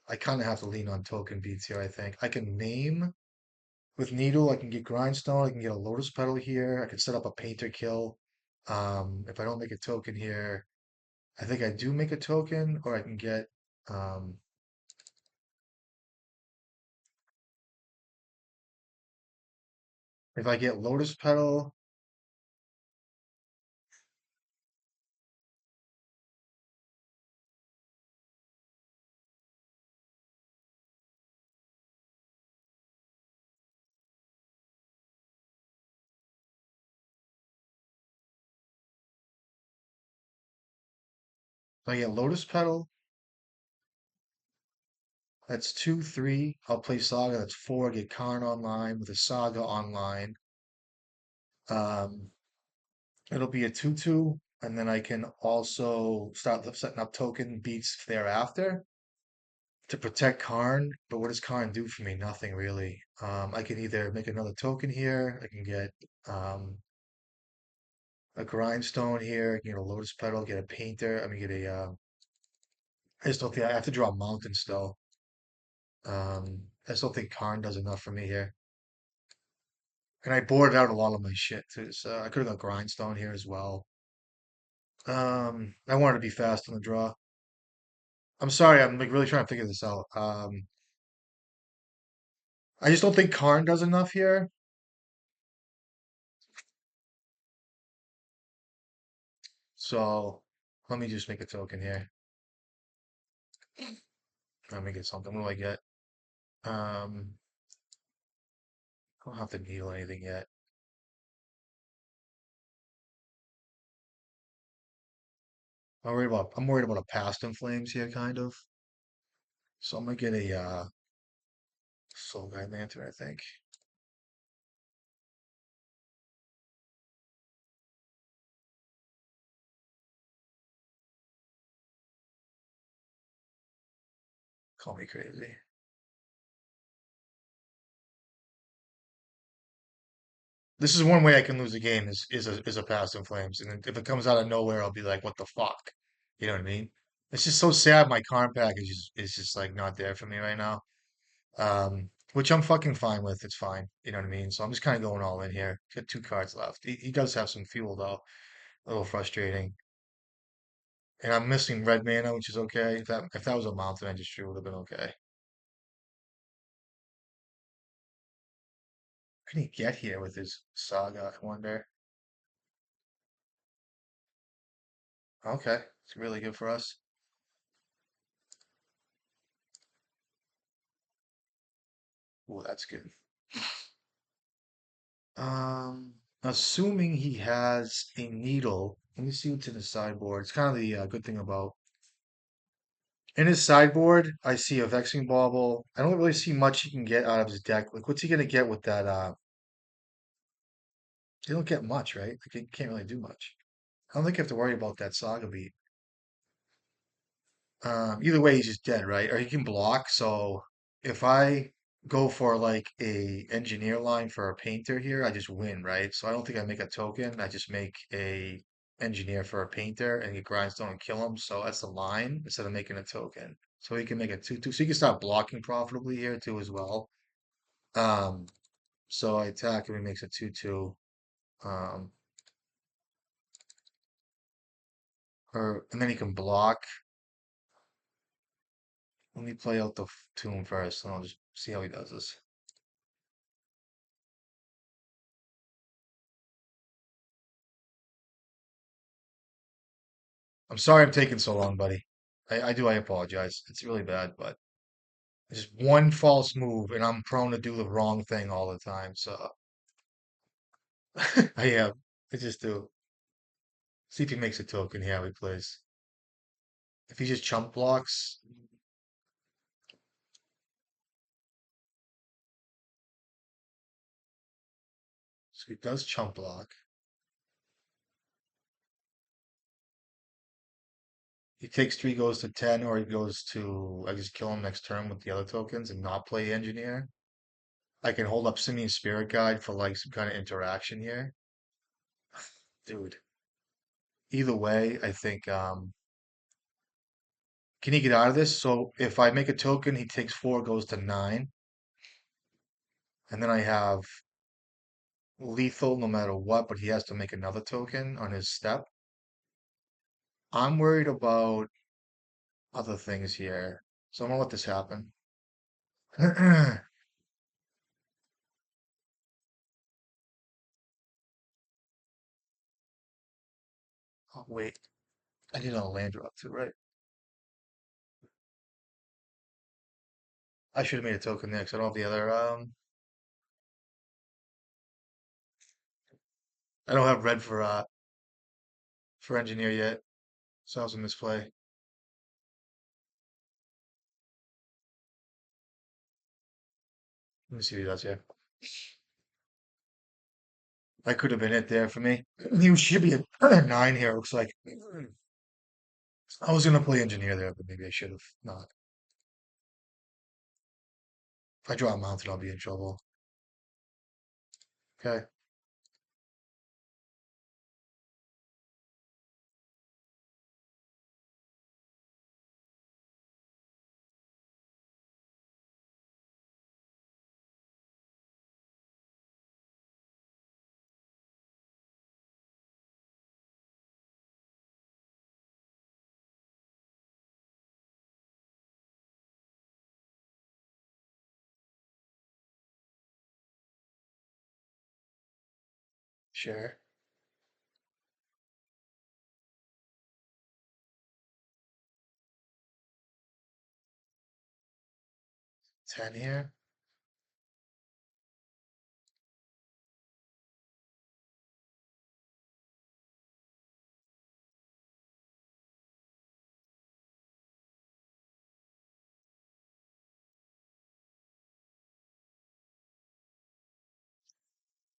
I kind of have to lean on token beats here, I think. I can name with Needle, I can get Grindstone, I can get a Lotus Petal here, I can set up a Painter Kill. If I don't make a token here, I think I do make a token, or I can get, um, if I get Lotus Petal, if I get Lotus Petal, that's 2, 3. I'll play Saga, that's 4. Get Karn online with a Saga online. Um, it'll be a 2/2, and then I can also start setting up token beats thereafter to protect Karn. But what does Karn do for me? Nothing really. I can either make another token here, I can get um, a grindstone here, I can get a lotus petal, get a painter, I mean get a I just don't think I have to draw a mountain still. I still think Karn does enough for me here. And I boarded out a lot of my shit too, so I could have got grindstone here as well. I wanted to be fast on the draw. I'm sorry, I'm like really trying to figure this out. I just don't think Karn does enough here. So let me just make a token here. Let me get something. What do I get? I don't have to needle anything yet. I'm worried about a past in flames here, kind of. So I'm gonna get a soul guide lantern, I think. Call me crazy. This is one way I can lose a game is a Past in Flames, and if it comes out of nowhere, I'll be like, what the fuck? You know what I mean? It's just so sad. My Karn pack is just like not there for me right now. Which I'm fucking fine with. It's fine. You know what I mean? So I'm just kind of going all in here. Got two cards left. He does have some fuel though. A little frustrating. And I'm missing red mana, which is okay. If that was a mountain registry, it would have been okay. How did he get here with his saga? I wonder. Okay, it's really good for us. Oh, that's good. Assuming he has a needle. Let me see what's in his sideboard. It's kind of the good thing about in his sideboard. I see a Vexing Bauble. I don't really see much he can get out of his deck. Like, what's he gonna get with that? They don't get much, right? Like, he can't really do much. I don't think you have to worry about that Saga beat. Either way, he's just dead, right? Or he can block. So if I go for like a engineer line for a painter here, I just win, right? So I don't think I make a token. I just make a engineer for a painter and get grindstone and kill him. So that's the line instead of making a token. So he can make a 2/2. So he can start blocking profitably here too as well. Um, so I attack him, he makes a 2/2. Um, and then he can block. Let me play out the tune first, and I'll just see how he does this. I'm sorry I'm taking so long, buddy. I apologize. It's really bad, but it's just one false move, and I'm prone to do the wrong thing all the time. So I am. I just do. See if he makes a token here, how he plays. If he just chump blocks, so he does chump block. He takes three, goes to 10, or he goes to, I just kill him next turn with the other tokens and not play engineer. I can hold up Simian Spirit Guide for like some kind of interaction here. Dude, either way, I think can he get out of this? So if I make a token, he takes four, goes to 9, and then I have lethal no matter what, but he has to make another token on his step. I'm worried about other things here. So I'm gonna let this happen. Oh wait, I need a land drop too, right? I should have made a token there 'cause I don't have the other I don't have red for engineer yet. So that was a misplay. Let me see what he does here. That could have been it there for me. He should be a 9 here, it looks like. I was gonna play engineer there, but maybe I should have not. If I draw a mountain, I'll be in trouble. Okay, sure. 10 here.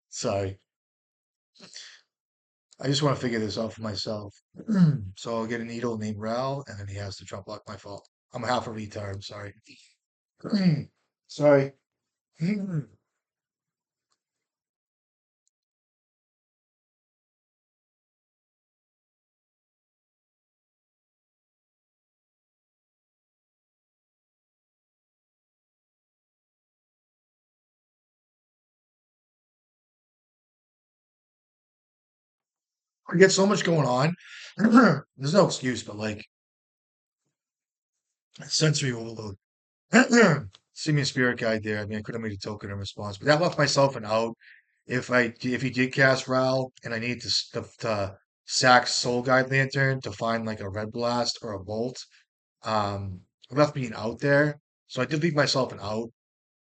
Sorry. I just want to figure this out for myself. So I'll get a needle named Ral, and then he has to trump block my fault. I'm half a retard, I'm sorry. Sorry. I get so much going on. There's no excuse, but like sensory overload. See me a spirit guide there. I mean, I could have made a token in response, but that left myself an out. If he did cast Ral and I needed to sack Soul Guide Lantern to find like a Red Blast or a Bolt, it left me an out there. So I did leave myself an out,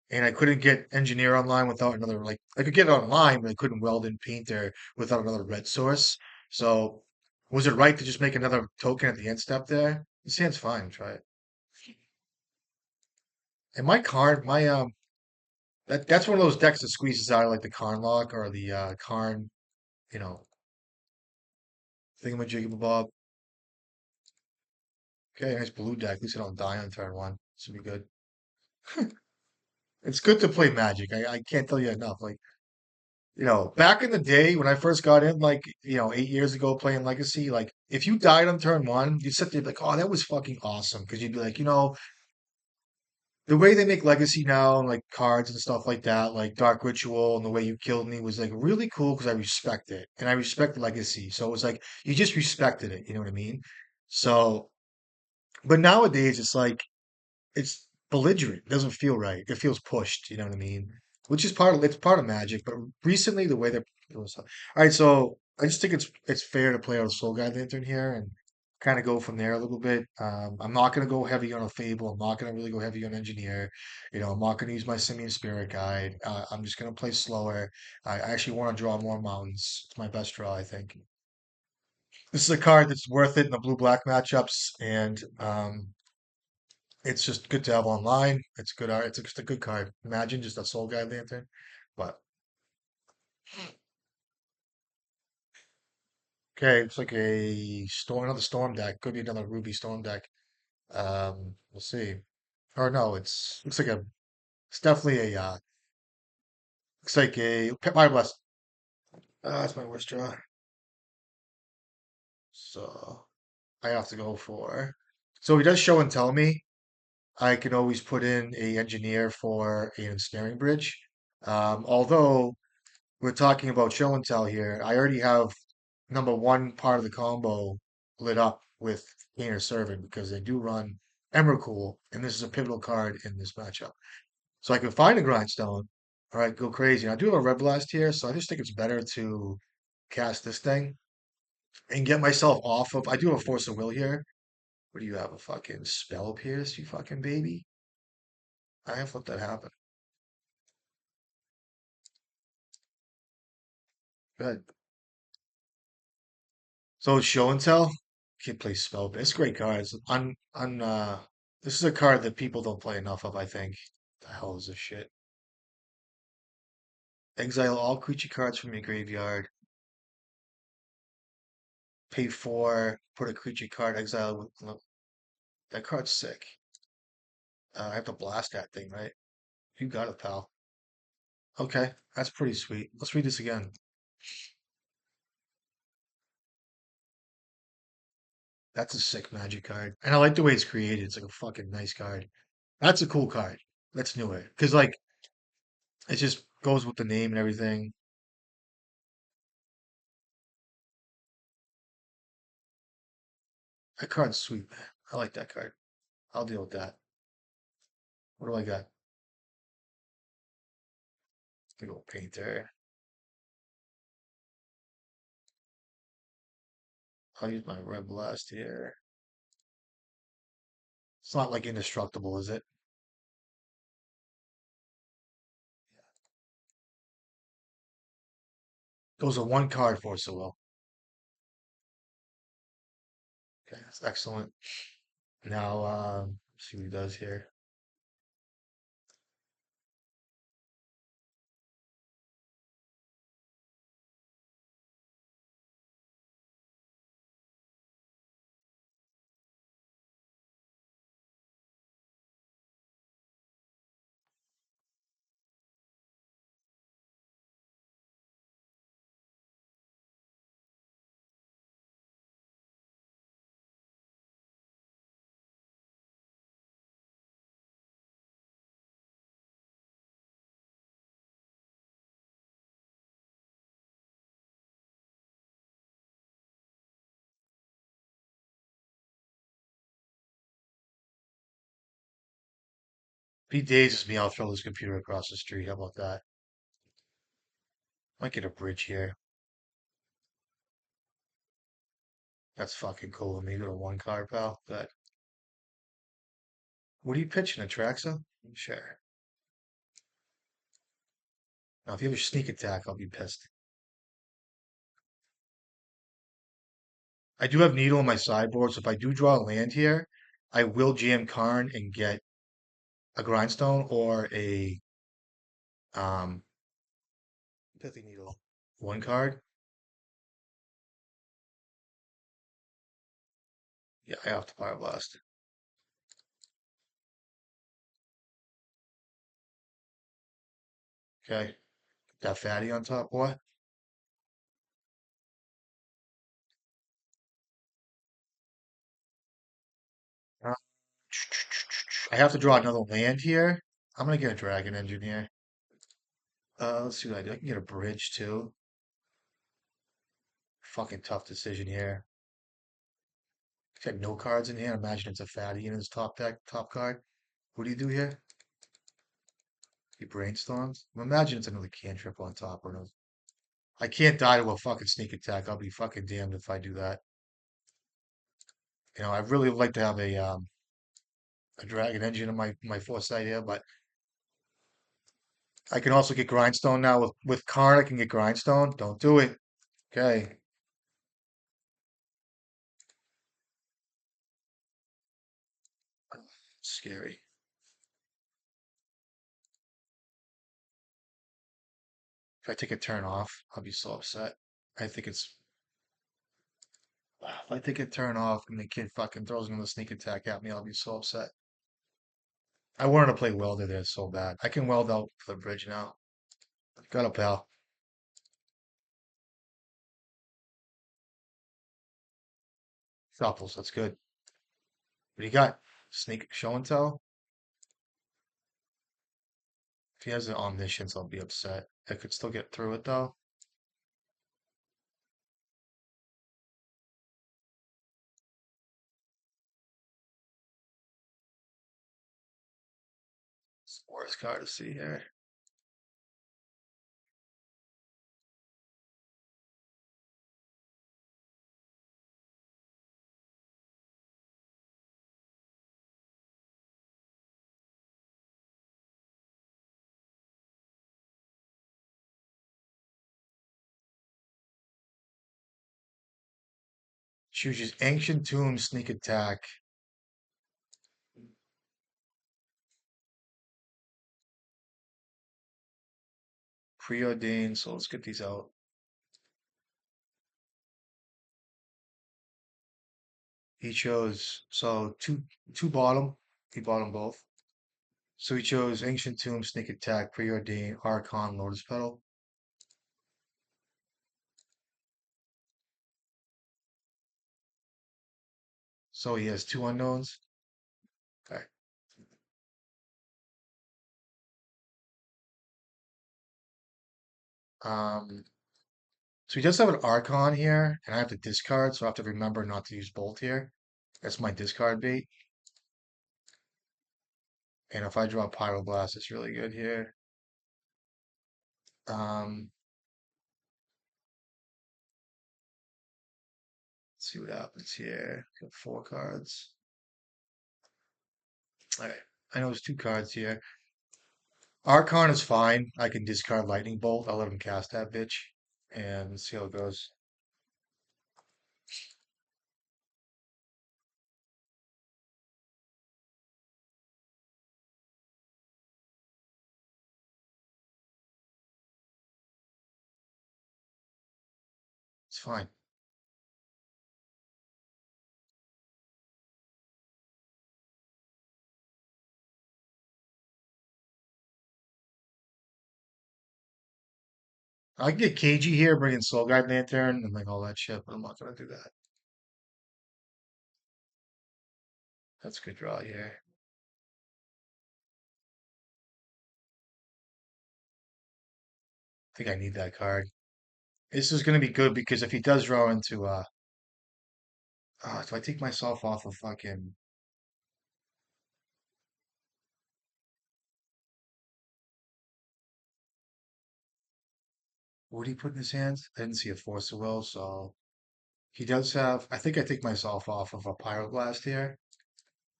and I couldn't get Engineer online without another like I could get it online, but I couldn't weld in Painter without another red source. So was it right to just make another token at the end step there? It sounds fine. Try it. And my card, my that's one of those decks that squeezes out like the Karn lock or the Karn, you know, thingamajigabob. Okay, nice blue deck. At least I don't die on turn one. This would be good. It's good to play Magic. I can't tell you enough. Like, back in the day when I first got in, like, 8 years ago playing Legacy, like, if you died on turn one, you sit there like, oh, that was fucking awesome. Because you'd be like, the way they make Legacy now, and like cards and stuff like that, like Dark Ritual and the way you killed me was like really cool because I respect it. And I respect Legacy. So it was like, you just respected it. You know what I mean? So, but nowadays it's like, it's belligerent. It doesn't feel right. It feels pushed. You know what I mean? Which is it's part of Magic. But recently, the way they're doing stuff. All right, so I just think it's fair to play out a Soul Guide Lantern here and kind of go from there a little bit. I'm not going to go heavy on a Fable. I'm not going to really go heavy on Engineer. I'm not going to use my Simian Spirit Guide. I'm just going to play slower. I actually want to draw more mountains. It's my best draw, I think. This is a card that's worth it in the blue-black matchups, and it's just good to have online. It's good art. It's just a good card. Imagine just a Soul Guide Lantern. But okay, it's like a storm, another storm deck. Could be another Ruby storm deck. We'll see. Or no, looks like it's definitely looks like a Pet My Bless. That's my worst draw. So I have to go for. So he does show and tell me. I can always put in a engineer for an ensnaring bridge. Although we're talking about show and tell here. I already have number one part of the combo lit up with Painter Servant because they do run Emrakul, and this is a pivotal card in this matchup. So I can find a Grindstone, all right, go crazy. And I do have a Red Blast here, so I just think it's better to cast this thing and get myself off of. I do have a Force of Will here. What do you have? A fucking Spell Pierce, you fucking baby? I have let that happen. Good. So show and tell. Kid plays spell. It's a great card. This is a card that people don't play enough of, I think. The hell is this shit? Exile all creature cards from your graveyard. Pay four. Put a creature card. Exile with that card's sick. I have to blast that thing, right? You got it, pal. Okay, that's pretty sweet. Let's read this again. That's a sick magic card, and I like the way it's created. It's like a fucking nice card. That's a cool card. Let's new it because like it just goes with the name and everything. That card's sweet, man. I like that card. I'll deal with that. What do I got? Big old painter. I'll use my red blast here. It's not like indestructible, is it? Goes a one card for so well. Okay, that's excellent. Now, see what he does here. If he dazes me, I'll throw this computer across the street. How about that? Might get a bridge here. That's fucking cool of me. Go to one card, pal. But what are you pitching? A Traxa? Sure. Now, if you have a sneak attack, I'll be pissed. I do have Needle on my sideboard, so if I do draw a land here, I will jam Karn and get a Grindstone or a um Pithy Needle. One card. Yeah, I have to Fire Blast. Okay. That fatty on top. What? Uh, I have to draw another land here. I'm gonna get a Dragon Engine here. Let's see what I do. I can get a bridge too. Fucking tough decision here. He's got no cards in here. Imagine it's a fatty in his top deck, top card. What do you do here? He brainstorms. Imagine it's another cantrip on top or no. I can't die to a fucking sneak attack. I'll be fucking damned if I do that. I really would like to have a dragon engine in my foresight here, but I can also get grindstone now with Karn. I can get grindstone. Don't do it. Okay, scary. If I take a turn off, I'll be so upset. I think it's if I take a turn off and the kid fucking throws another sneak attack at me, I'll be so upset. I wanted to play welder there so bad. I can weld out for the bridge now. Got a pal. Shuffles, that's good. What do you got? Sneak show and tell? If he has an omniscience, I'll be upset. I could still get through it though. It's the worst card to see here. Chooses Ancient Tomb, Sneak Attack. Preordained, so let's get these out. He chose, so two bottom. He bought them both. So he chose Ancient Tomb, Sneak Attack, Preordained, Archon, Lotus Petal. So he has two unknowns. Okay. Um, so he does have an Archon here, and I have to discard, so I have to remember not to use Bolt here. That's my discard bait. And if I draw Pyroblast, it's really good here. Let's see what happens here. Got four cards. All right. I know there's two cards here. Archon is fine. I can discard Lightning Bolt. I'll let him cast that bitch. And see how it goes. It's fine. I can get cagey here, bring in Soul Guide Lantern and like all that shit, but I'm not gonna do that. That's a good draw here. I think I need that card. This is gonna be good because if he does draw into do I take myself off of fucking What did he put in his hands? I didn't see a Force of Will, so he does have. I think I take myself off of a Pyroblast here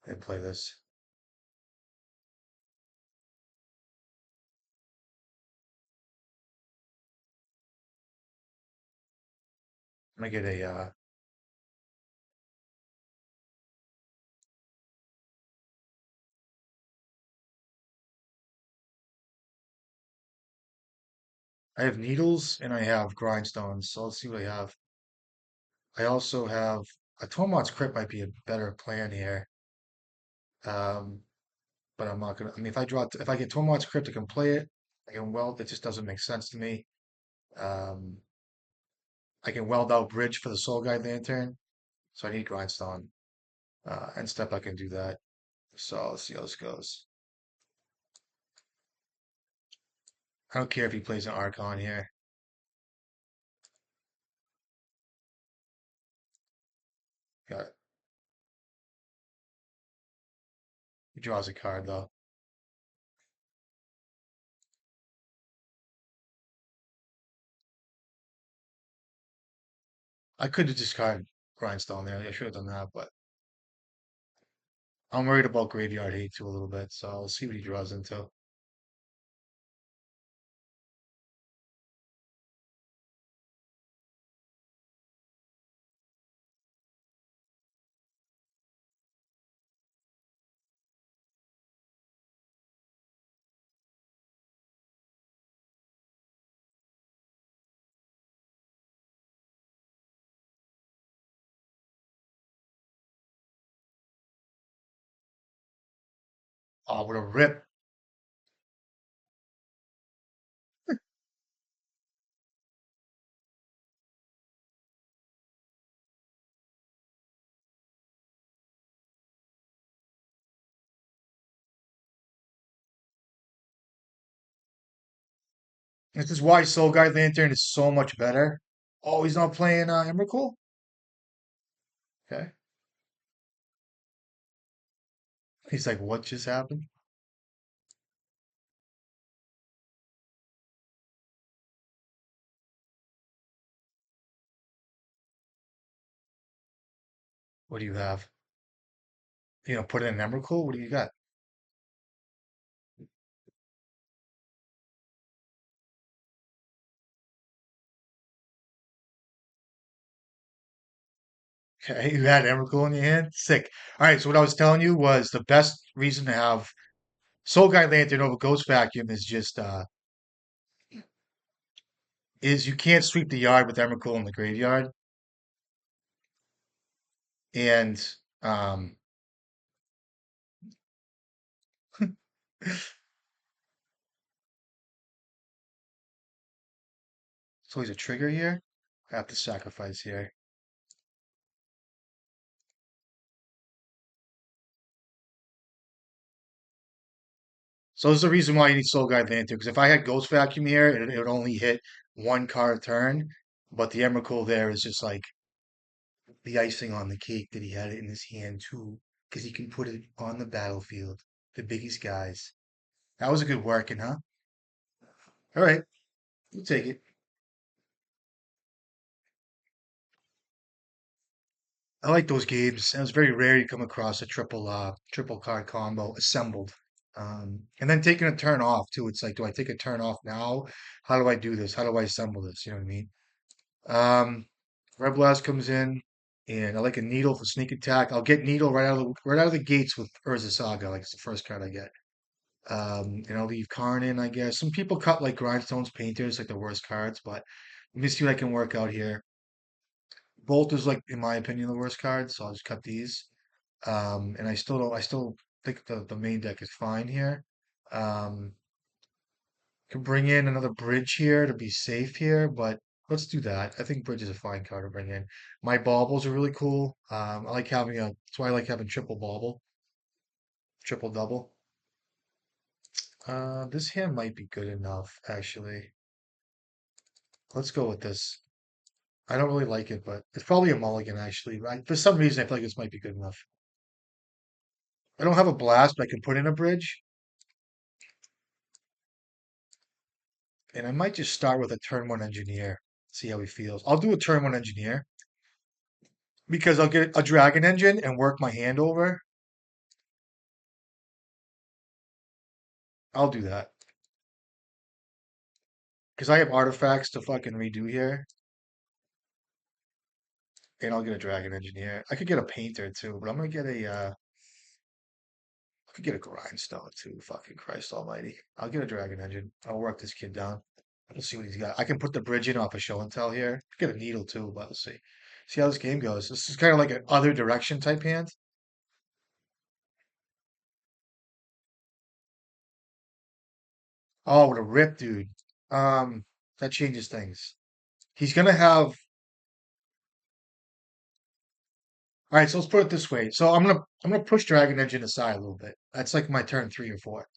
and play this. I'm gonna get a. I have needles and I have grindstones, so let's see what I have. I also have a Tomots Crypt might be a better plan here. Um, but I'm not gonna. I mean, if I get Tomots Crypt, I can play it. I can weld. It just doesn't make sense to me. Um, I can weld out bridge for the Soul Guide Lantern, so I need grindstone. And step I can do that. So let's see how this goes. I don't care if he plays an Archon here. Got it. He draws a card though. I could have discarded Grindstone there. I should have done that, but I'm worried about Graveyard Hate too a little bit. So I'll see what he draws into. Oh, what a rip! This is why Soul Guide Lantern is so much better. Oh, he's not playing Emrakul? Okay. He's like, what just happened? What do you have? Put in an Emrakul? What do you got? Okay, you had Emrakul in your hand? Sick. All right, so what I was telling you was the best reason to have Soul Guide Lantern over Ghost Vacuum is you can't sweep the yard with Emrakul in the graveyard. And um so he's a trigger here. I have to sacrifice here. So this is the reason why you need Soul Guide Lantern, because if I had Ghost Vacuum here, it would only hit one card a turn. But the Emrakul there is just like the icing on the cake that he had it in his hand too, because he can put it on the battlefield. The biggest guys. That was a good working, huh? All right, we'll take it. I like those games. And it's very rare you come across a triple card combo assembled. And then taking a turn off too. It's like, do I take a turn off now? How do I do this? How do I assemble this? You know what I mean? Um, Red Blast comes in, and I like a Needle for sneak attack. I'll get Needle right out of the gates with Urza Saga. Like it's the first card I get. And I'll leave Karn in, I guess. Some people cut like Grindstones Painters, like the worst cards, but let me see what I can work out here. Bolt is like, in my opinion, the worst card, so I'll just cut these. And I still think the main deck is fine here. Um, can bring in another bridge here to be safe here, but let's do that. I think bridge is a fine card to bring in. My baubles are really cool. I like having that's why I like having triple bauble, triple double. This hand might be good enough, actually. Let's go with this. I don't really like it, but it's probably a mulligan, actually. Right? For some reason, I feel like this might be good enough. I don't have a blast, but I can put in a bridge. And I might just start with a turn one engineer, see how he feels. I'll do a turn one engineer because I'll get a dragon engine and work my hand over. I'll do that because I have artifacts to fucking redo here, and I'll get a dragon engineer. I could get a painter too, but I'm gonna get I could get a grindstone too. Fucking Christ Almighty! I'll get a dragon engine. I'll work this kid down. We'll see what he's got. I can put the bridge in off a show and tell here. Get a needle too, but we'll see. See how this game goes. This is kind of like an other direction type hand. Oh, what a rip, dude. That changes things. He's gonna have. All right, so let's put it this way. So I'm gonna push Dragon Engine aside a little bit. That's like my turn three or four.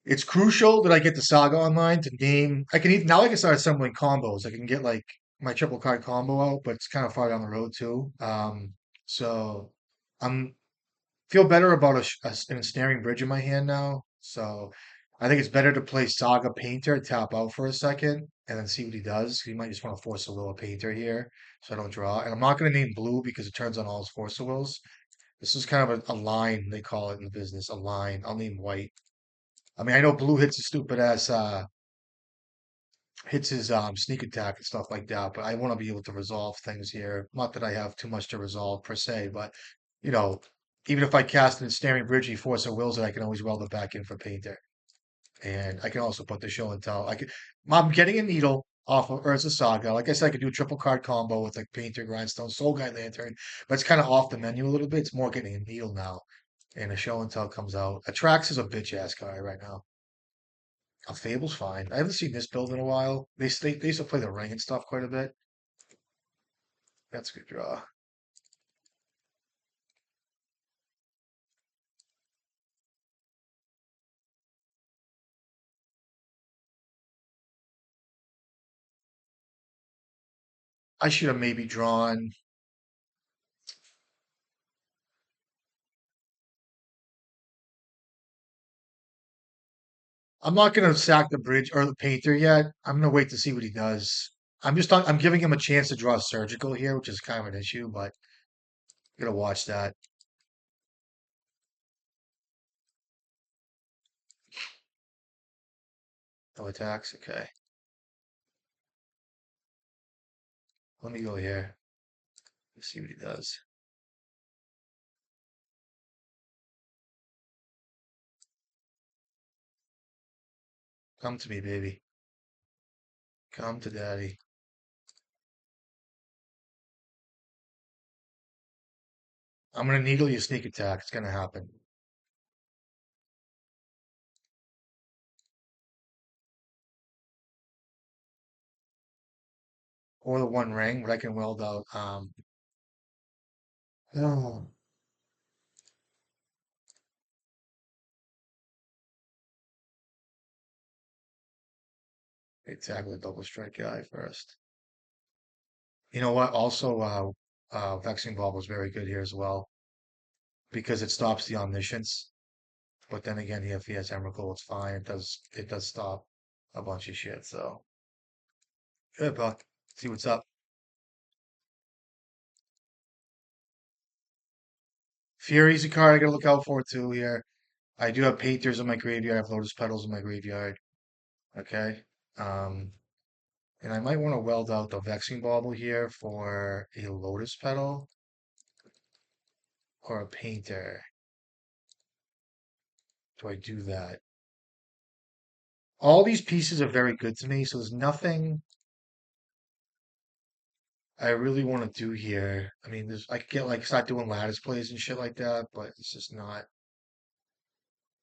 It's crucial that I get the Saga online to name. I can now I can start assembling combos. I can get like my triple card combo out, but it's kind of far down the road too. So I'm feel better about an ensnaring bridge in my hand now. So I think it's better to play Saga Painter, tap out for a second, and then see what he does. He might just want to force a will of Painter here, so I don't draw. And I'm not going to name blue because it turns on all his force of wills. This is kind of a line, they call it in the business, a line. I'll name white. I mean, I know blue hits a stupid ass hits his sneak attack and stuff like that, but I want to be able to resolve things here. Not that I have too much to resolve per se, but you know, even if I cast an ensnaring bridge, he force or wills it, I can always weld it back in for painter. And I can also put the show and tell. I'm getting a needle off of Urza Saga. Like I said, I could do a triple card combo with like painter, grindstone, soul guy lantern, but it's kind of off the menu a little bit. It's more getting a needle now. And a show and tell comes out. Atrax is a bitch ass guy right now. A Fable's fine. I haven't seen this build in a while. They used to play the ring and stuff quite a bit. That's a good draw. I should have maybe drawn. I'm not gonna sack the bridge or the painter yet. I'm gonna wait to see what he does. I'm giving him a chance to draw surgical here, which is kind of an issue, but I'm gonna watch that. No attacks. Okay. Let me go here. Let's see what he does. Come to me, baby. Come to daddy. I'm gonna needle you sneak attack. It's gonna happen. Or the one ring, but I can weld out. Oh, tackle the double strike guy first. You know what? Also, Vexing Ball was very good here as well because it stops the omniscience. But then again, if he has Emrakul, it's fine. It does stop a bunch of shit. So good, Buck. See what's up. Fury's a card I gotta look out for too here. I do have Painters in my graveyard. I have Lotus Petals in my graveyard. Okay. Um, and I might want to weld out the Vexing Bauble here for a Lotus Petal or a Painter. Do I do that? All these pieces are very good to me, so there's nothing I really want to do here. I mean, I could get like start doing lattice plays and shit like that, but it's just not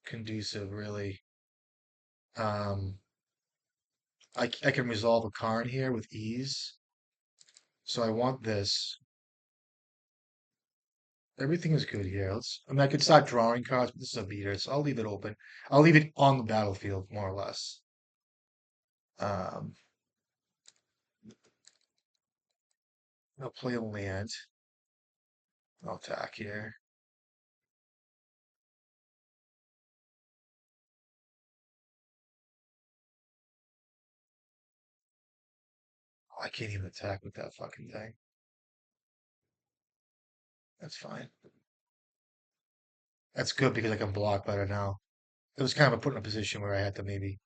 conducive, really. Um, I can resolve a Karn here with ease, so I want this. Everything is good here. I mean, I could start drawing cards, but this is a beater, so I'll leave it open. I'll leave it on the battlefield, more or less. Um, I'll play a land. I'll attack here. I can't even attack with that fucking thing. That's fine. That's good because I can block better now. It was kind of put in a position where I had to maybe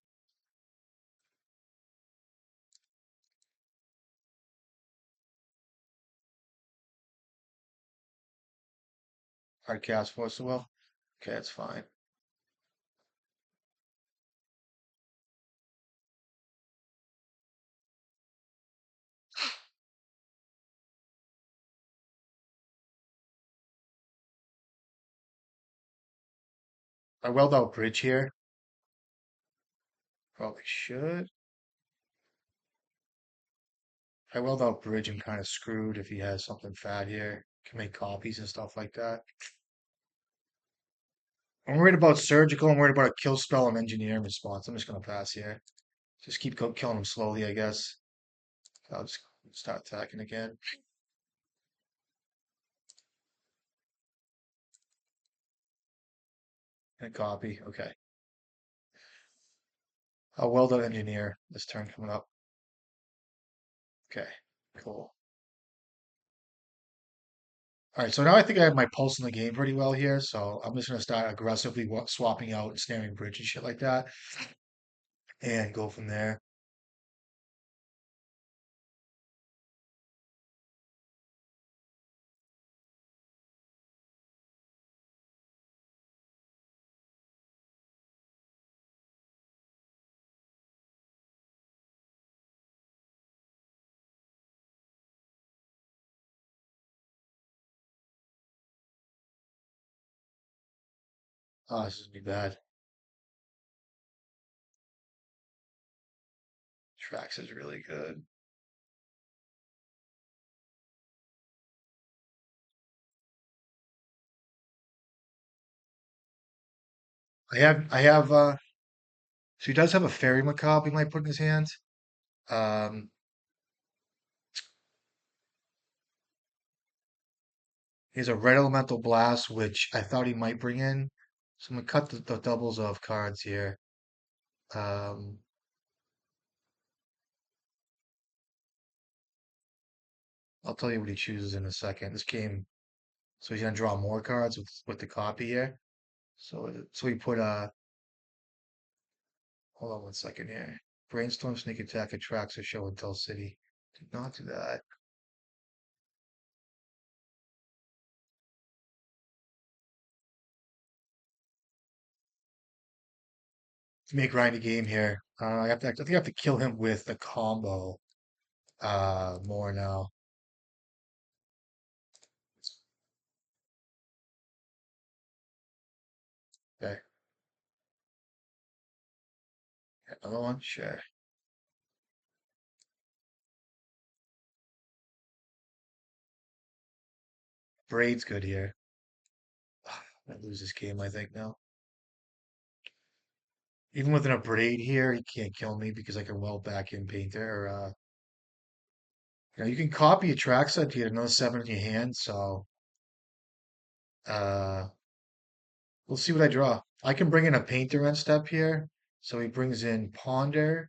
hard cast Force of Will. Okay, that's fine. I weld out bridge here. Probably should. I weld out bridge and kind of screwed if he has something fat here. Can make copies and stuff like that. I'm worried about surgical. I'm worried about a kill spell and engineering response. I'm just gonna pass here. Just keep killing him slowly, I guess. I'll just start attacking again. And copy. Okay. I'll weld out engineer this turn coming up. Okay. Cool. All right, so now I think I have my pulse in the game pretty well here. So I'm just gonna start aggressively swapping out and snaring bridge and shit like that, and go from there. Oh, this is gonna be bad. Trax is really good. I have so he does have a fairy macabre he might put in his hand. Um he has a red elemental blast, which I thought he might bring in. So I'm gonna cut the doubles of cards here. Um I'll tell you what he chooses in a second. This game, so he's gonna draw more cards with the copy here. So he put hold on one second here. Brainstorm, sneak attack, attracts or show and tell city. Did not do that. To make grind a game here. I think I have to kill him with the combo more now. Okay. Another one? Sure. Braid's good here. I lose this game, I think, now. Even with a braid here, he can't kill me because I can weld back in painter. Or, you can copy a track set to get another seven in your hand, so uh we'll see what I draw. I can bring in a painter end step here. So he brings in Ponder.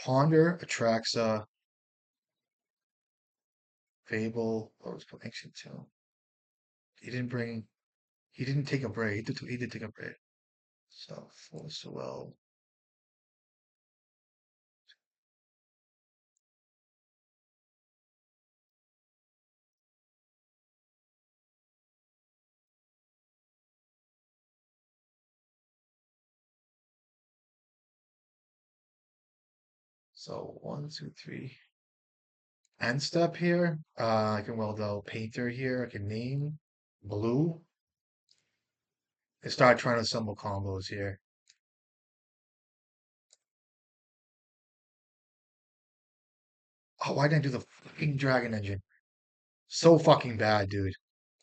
Ponder attracts a Fable. What was ancient too? He didn't bring. He didn't take a break. He did take a break. So force well. So one, two, three. End step here. I can weld out painter here. I can name blue and start trying to assemble combos here. Oh, why didn't I do the fucking dragon engine? So fucking bad, dude.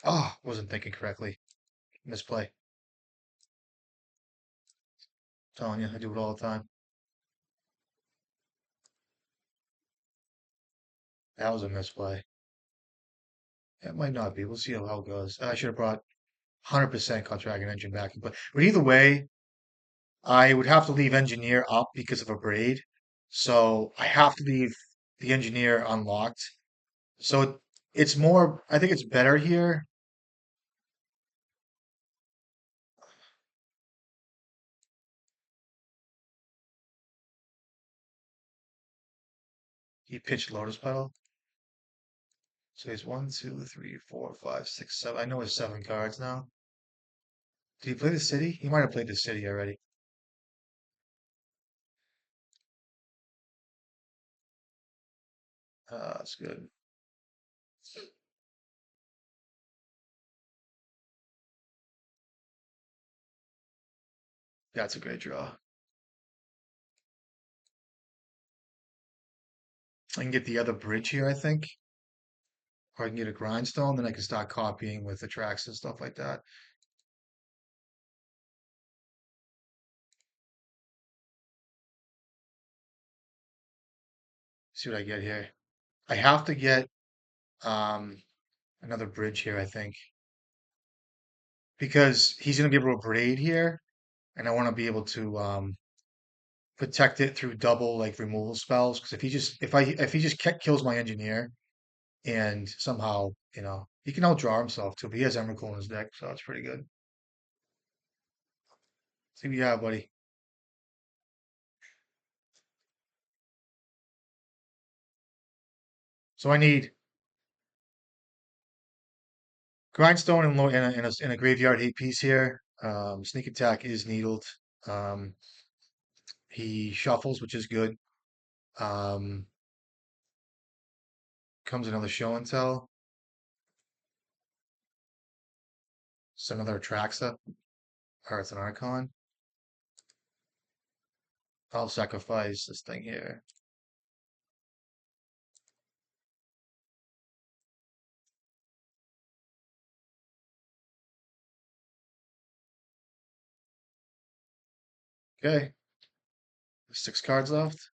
Oh, wasn't thinking correctly. Misplay. Telling you, I do it all the time. That was a misplay. It might not be. We'll see how it goes. I should have brought 100% contract and engine back. But either way, I would have to leave engineer up because of a braid. So I have to leave the engineer unlocked. So it's more, I think it's better here. He pitched Lotus Petal. So he's one, two, three, four, five, six, seven. I know it's 7 cards now. Did he play the city? He might have played the city already. That's good. That's a great draw. I can get the other bridge here, I think. Or I can get a grindstone, then I can start copying with the tracks and stuff like that. See what I get here. I have to get um another bridge here, I think. Because he's gonna be able to braid here, and I want to be able to protect it through double like removal spells. Because if he just kills my engineer and somehow, he can outdraw himself too, but he has Emrakul in his deck, so that's pretty good. See what you have, buddy. So I need Grindstone in a graveyard hate piece here. Sneak attack is needled. Um, he shuffles, which is good. Um, comes another show and tell. It's another Atraxa, or it's an Archon. I'll sacrifice this thing here. Okay, 6 cards left.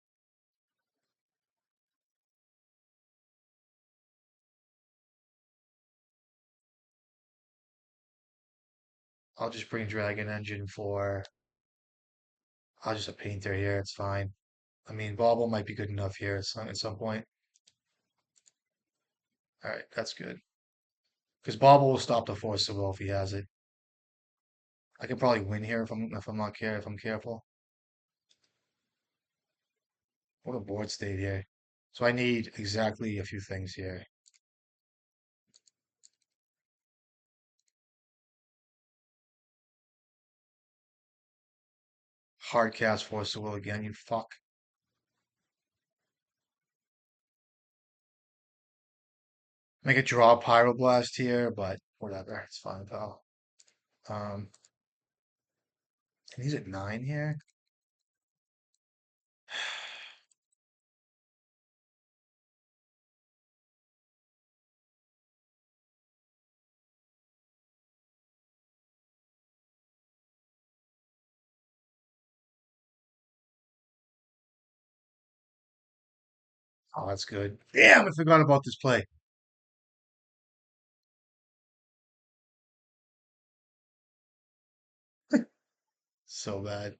I'll just bring Dragon Engine for. I'll just a painter here. It's fine. I mean, Bauble might be good enough here at some point. All right, that's good. Because Bauble will stop the Force of Will if he has it. I can probably win here if I'm careful. What a board state here. So I need exactly a few things here. Hard cast Force of Will again, you fuck. Make a draw Pyroblast here, but whatever, it's fine, pal. Um, and he's at 9 here. Oh, that's good. Damn, I forgot about this play. So bad.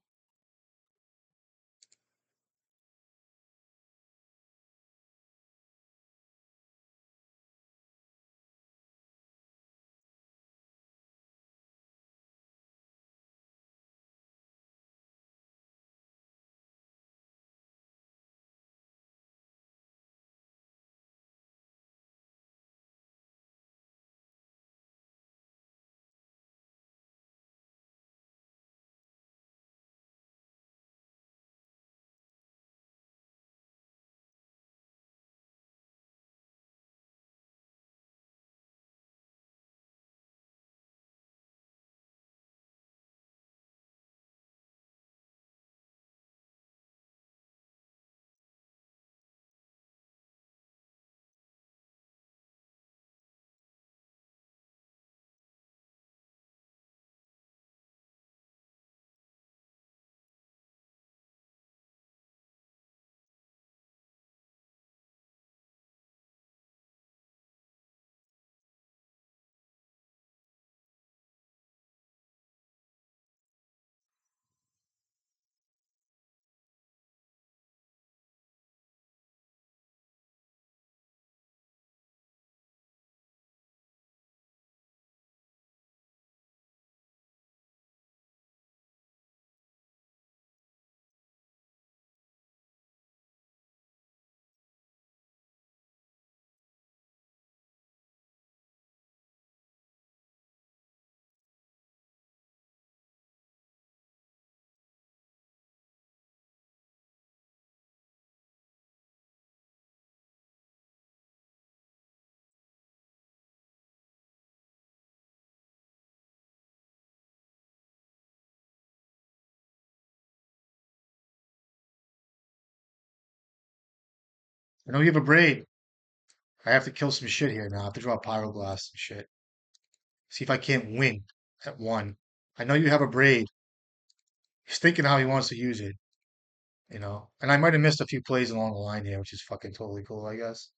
I know you have a braid. I have to kill some shit here now. I have to draw a pyroblast and shit. See if I can't win at one. I know you have a braid. He's thinking how he wants to use it, you know. And I might have missed a few plays along the line here, which is fucking totally cool, I guess.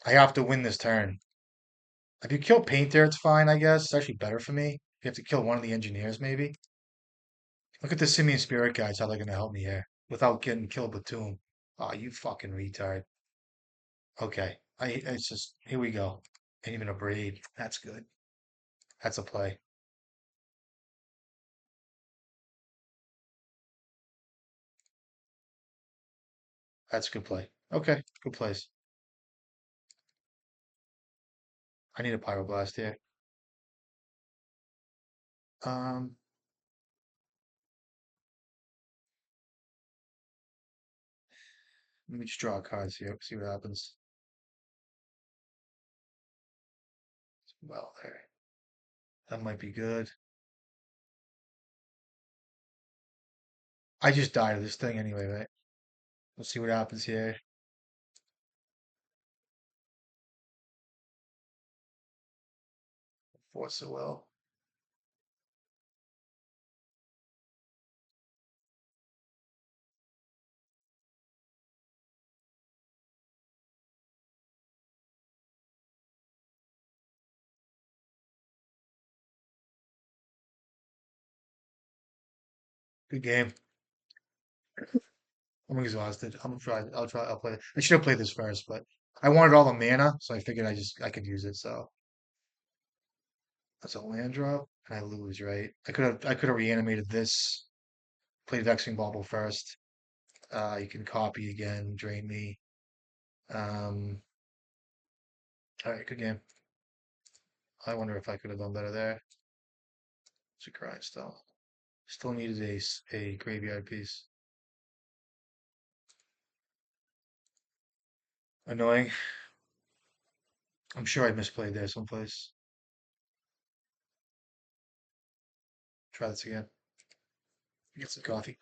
I have to win this turn. If you kill paint there, it's fine, I guess. It's actually better for me. You have to kill one of the engineers, maybe. Look at the Simian Spirit guys, how they're gonna help me here without getting killed with Tomb. Oh, you fucking retard. Okay, it's just here we go. Ain't even a braid. That's good. That's a play. That's a good play. Okay, good plays. I need a pyroblast here. Um, Let me just draw cards here. See what happens. Well, there. That might be good. I just died of this thing anyway, right? We'll see what happens here. Force the will. Good game. I'm exhausted. I'm gonna try. I'll try. I'll play. I should have played this first, but I wanted all the mana, so I figured I could use it. So that's a land drop, and I lose, right? I could have reanimated this. Played Vexing Bauble first. You can copy again, drain me. Um, all right, good game. I wonder if I could have done better there. It's a grind still. Still needed a graveyard piece. Annoying. I'm sure I misplayed there someplace. Try this again. Get some coffee.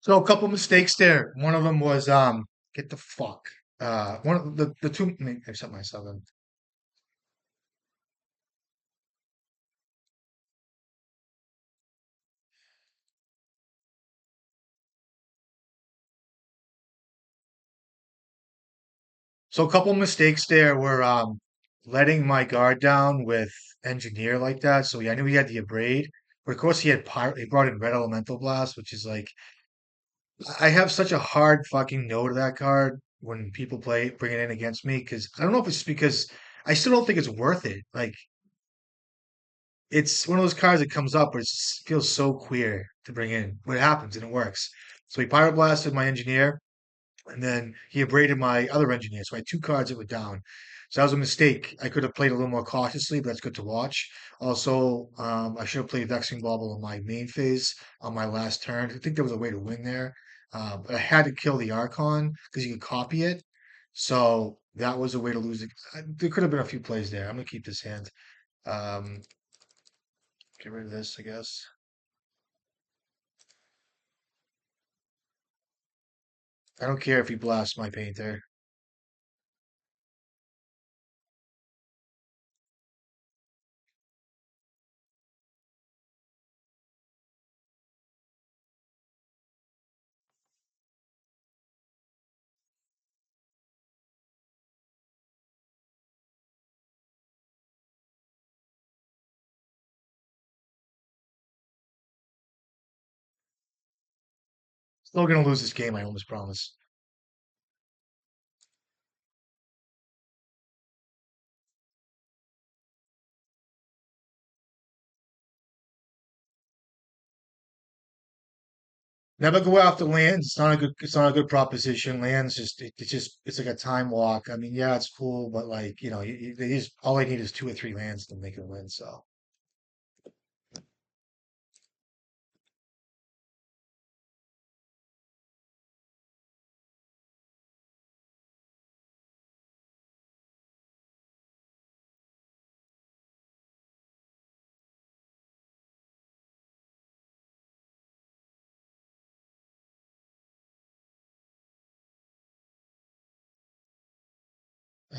So a couple mistakes there. One of them was get the fuck. One of the two. I set myself in. So a couple mistakes there were letting my guard down with engineer like that. So I knew he had the abrade, but of course he had he brought in red elemental blast, which is like I have such a hard fucking no to that card when people bring it in against me because I don't know if it's because I still don't think it's worth it. Like it's one of those cards that comes up where it feels so queer to bring in, but it happens and it works. So he pyroblasted my engineer, and then he abraded my other engineer. So I had two cards that were down. So that was a mistake. I could have played a little more cautiously, but that's good to watch. Also, I should have played Vexing Bauble in my main phase on my last turn. I think there was a way to win there. But I had to kill the Archon because you could copy it. So that was a way to lose it. There could have been a few plays there. I'm gonna keep this hand. Um, get rid of this, I guess. I don't care if he blasts my painter. Still gonna lose this game, I almost promise. Never go after lands. It's not a good. It's not a good proposition. Lands it's like a time walk. I mean, yeah, it's cool, but like they just all I need is two or three lands to make a win. So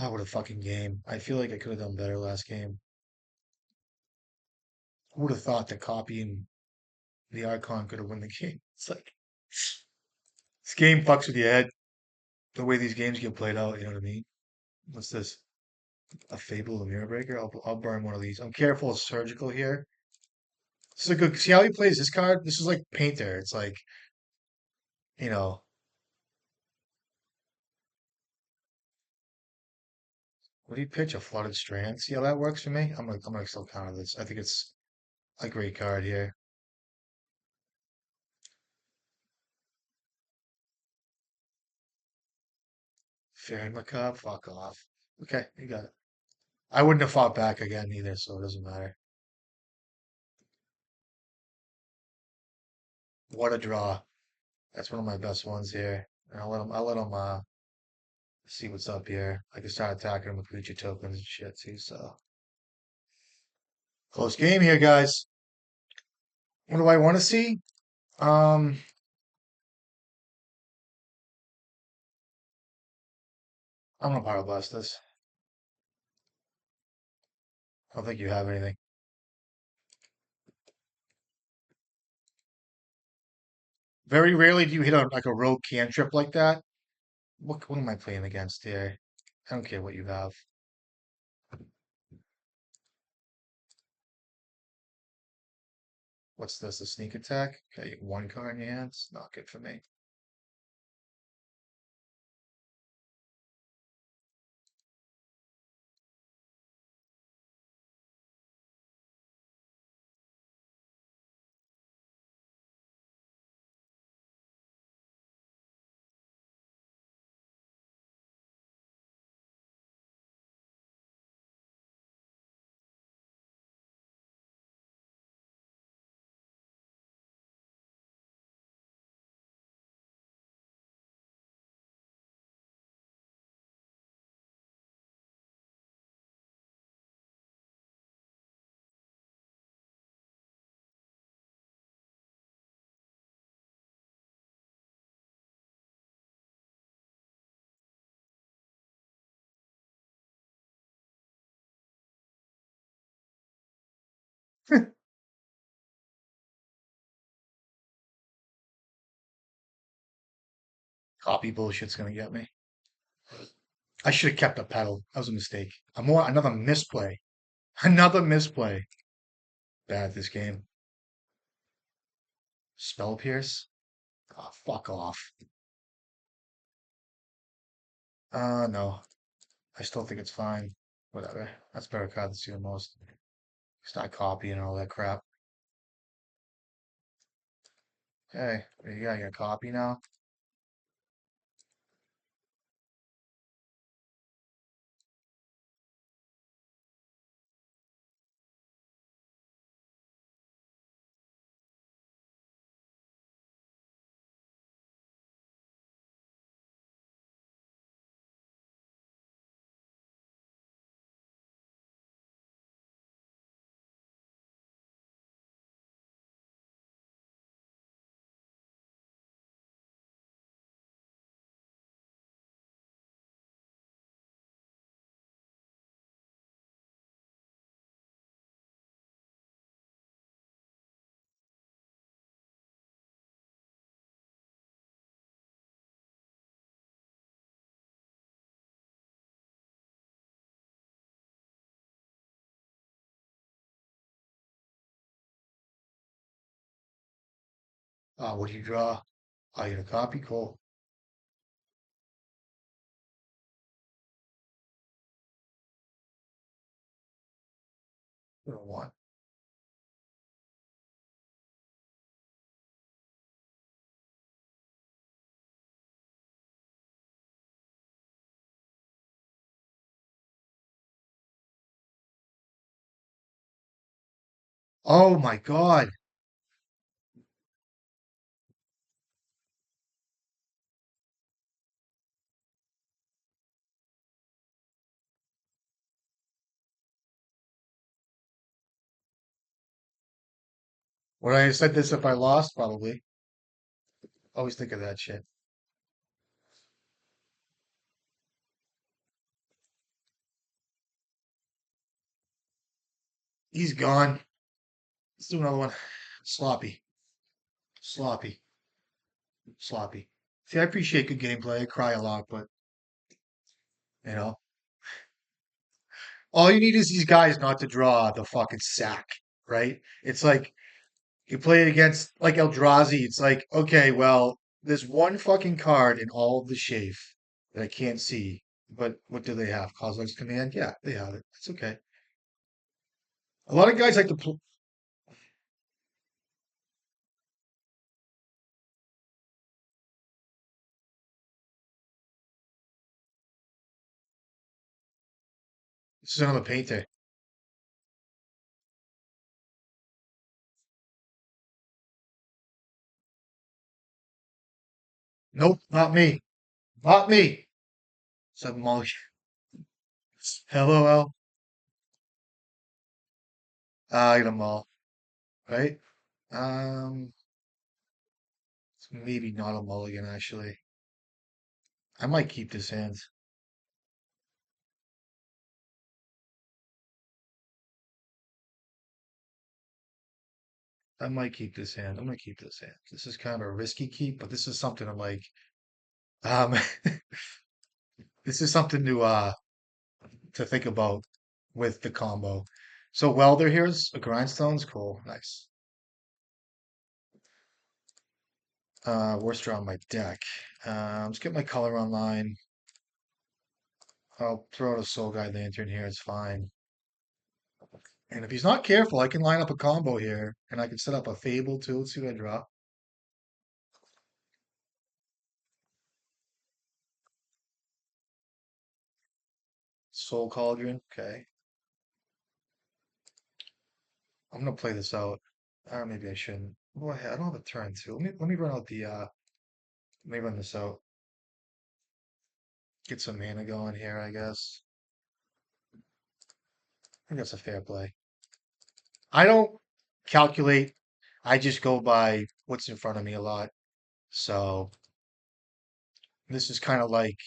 what a fucking game. I feel like I could have done better last game. Who would have thought that copying the icon could have won the game? It's like this game fucks with your head. The way these games get played out. You know what I mean? What's this? A Fable of Mirror Breaker? I'll burn one of these. I'm careful, it's surgical here. This is a good. See how he plays this card? This is like Painter. It's like you know. Would he pitch a Flooded Strand? See how that works for me? I'm gonna still counter this. I think it's a great card here. Fair and Macabre, fuck off. Okay, you got it. I wouldn't have fought back again either, so it doesn't matter. What a draw. That's one of my best ones here. And I'll let him see what's up here. I can start attacking him with creature tokens and shit too, so close game here, guys. What do I want to see? Um, I'm gonna Power Blast this. I don't think you have anything. Very rarely do you hit like a rogue cantrip like that. What am I playing against here? I don't care what you have. What's this? A sneak attack? Okay, one card in your hands. Not good for me. Copy bullshit's gonna get me. I should have kept a pedal. That was a mistake. Another misplay. Another misplay. Bad this game. Spell Pierce. Oh, fuck off. No. I still think it's fine. Whatever. That's a better card than see the most. Start copying and all that crap. Hey, there you go. You got a copy now? What do you draw? Oh, you got a copy? Cool. What do I want? Oh my God. Would I have said this if I lost? Probably. Always think of that shit. He's gone. Let's do another one. Sloppy. Sloppy. Sloppy. See, I appreciate good gameplay. I cry a lot, but you know, all you need is these guys not to draw the fucking sack, right? It's like you play it against like Eldrazi. It's like, okay, well, there's one fucking card in all of the Shafe that I can't see. But what do they have? Kozilek's Command? Yeah, they have it. It's okay. A lot of guys like to play. This is another painter. Nope, not me. Not me. Said Molly. LOL. I get them all. Right? Um, it's maybe not a mulligan, actually. I might keep this hand. I might keep this hand. I'm gonna keep this hand. This is kind of a risky keep, but this is something I'm like, um, this is something to think about with the combo. So welder here's a grindstone's cool, nice. Worcester on my deck. Let's get my color online. I'll throw out a soul guide lantern here. It's fine. And if he's not careful, I can line up a combo here, and I can set up a fable too. Let's see what I draw. Soul cauldron. Okay, I'm gonna play this out. Or maybe I shouldn't. Well, I don't have a turn too. Let me run out the let me run this out. Get some mana going here, I guess. I think that's a fair play. I don't calculate. I just go by what's in front of me a lot. So this is kind of like,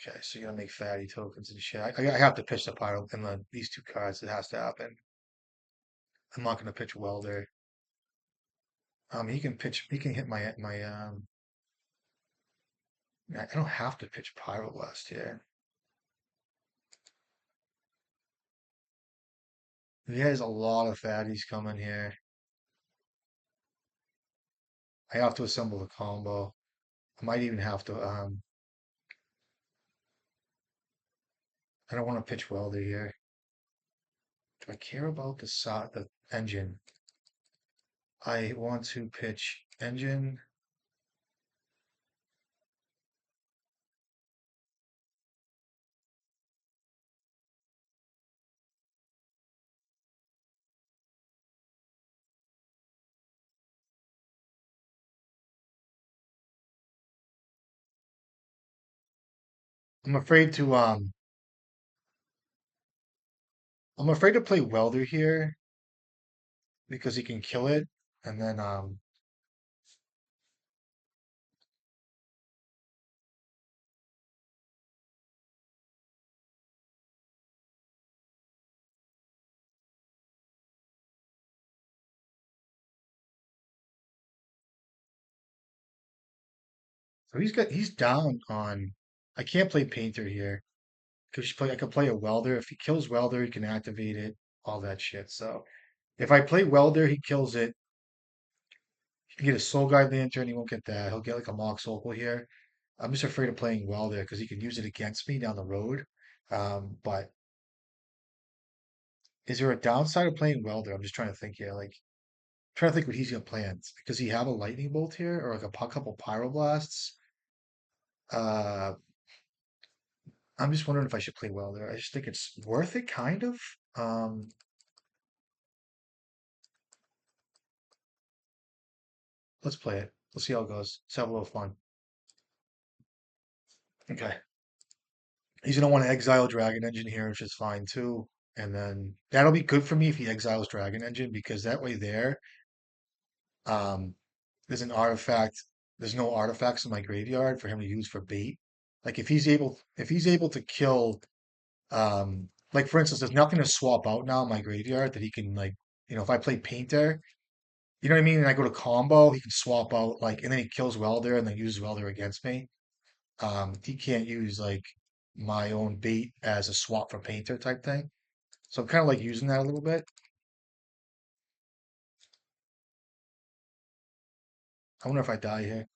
okay, so you're gonna make fatty tokens and shit. I have to pitch the pyro and these two cards. It has to happen. I'm not gonna pitch welder. He can pitch. He can hit my. I don't have to pitch pyroblast here. He has a lot of fatties coming here. I have to assemble the combo. I might even have to. I don't want to pitch welder here. Do I care about the engine? I want to pitch engine. I'm afraid to I'm afraid to play welder here because he can kill it, and then so he's down on. I can't play painter here because I could play a welder. If he kills welder, he can activate it, all that shit. So if I play welder, he kills it. He can get a soul guide lantern. He won't get that. He'll get like a mox opal here. I'm just afraid of playing welder because he can use it against me down the road. But is there a downside of playing welder? I'm just trying to think here. Like trying to think what he's gonna plan. Does he have a lightning bolt here or like couple pyroblasts? Uh, I'm just wondering if I should play welder. I just think it's worth it, kind of. Um, let's play it. Let's see how it goes. Let's have a little fun. Okay. He's gonna want to exile Dragon Engine here, which is fine too. And then that'll be good for me if he exiles Dragon Engine because that way there, um, there's an artifact. There's no artifacts in my graveyard for him to use for bait. Like if he's able to kill, like for instance, there's nothing to swap out now in my graveyard that he can like, if I play Painter, you know what I mean, and I go to combo, he can swap out like, and then he kills Welder and then uses Welder against me. He can't use like my own bait as a swap for Painter type thing. So I'm kind of like using that a little bit. I wonder if I die here.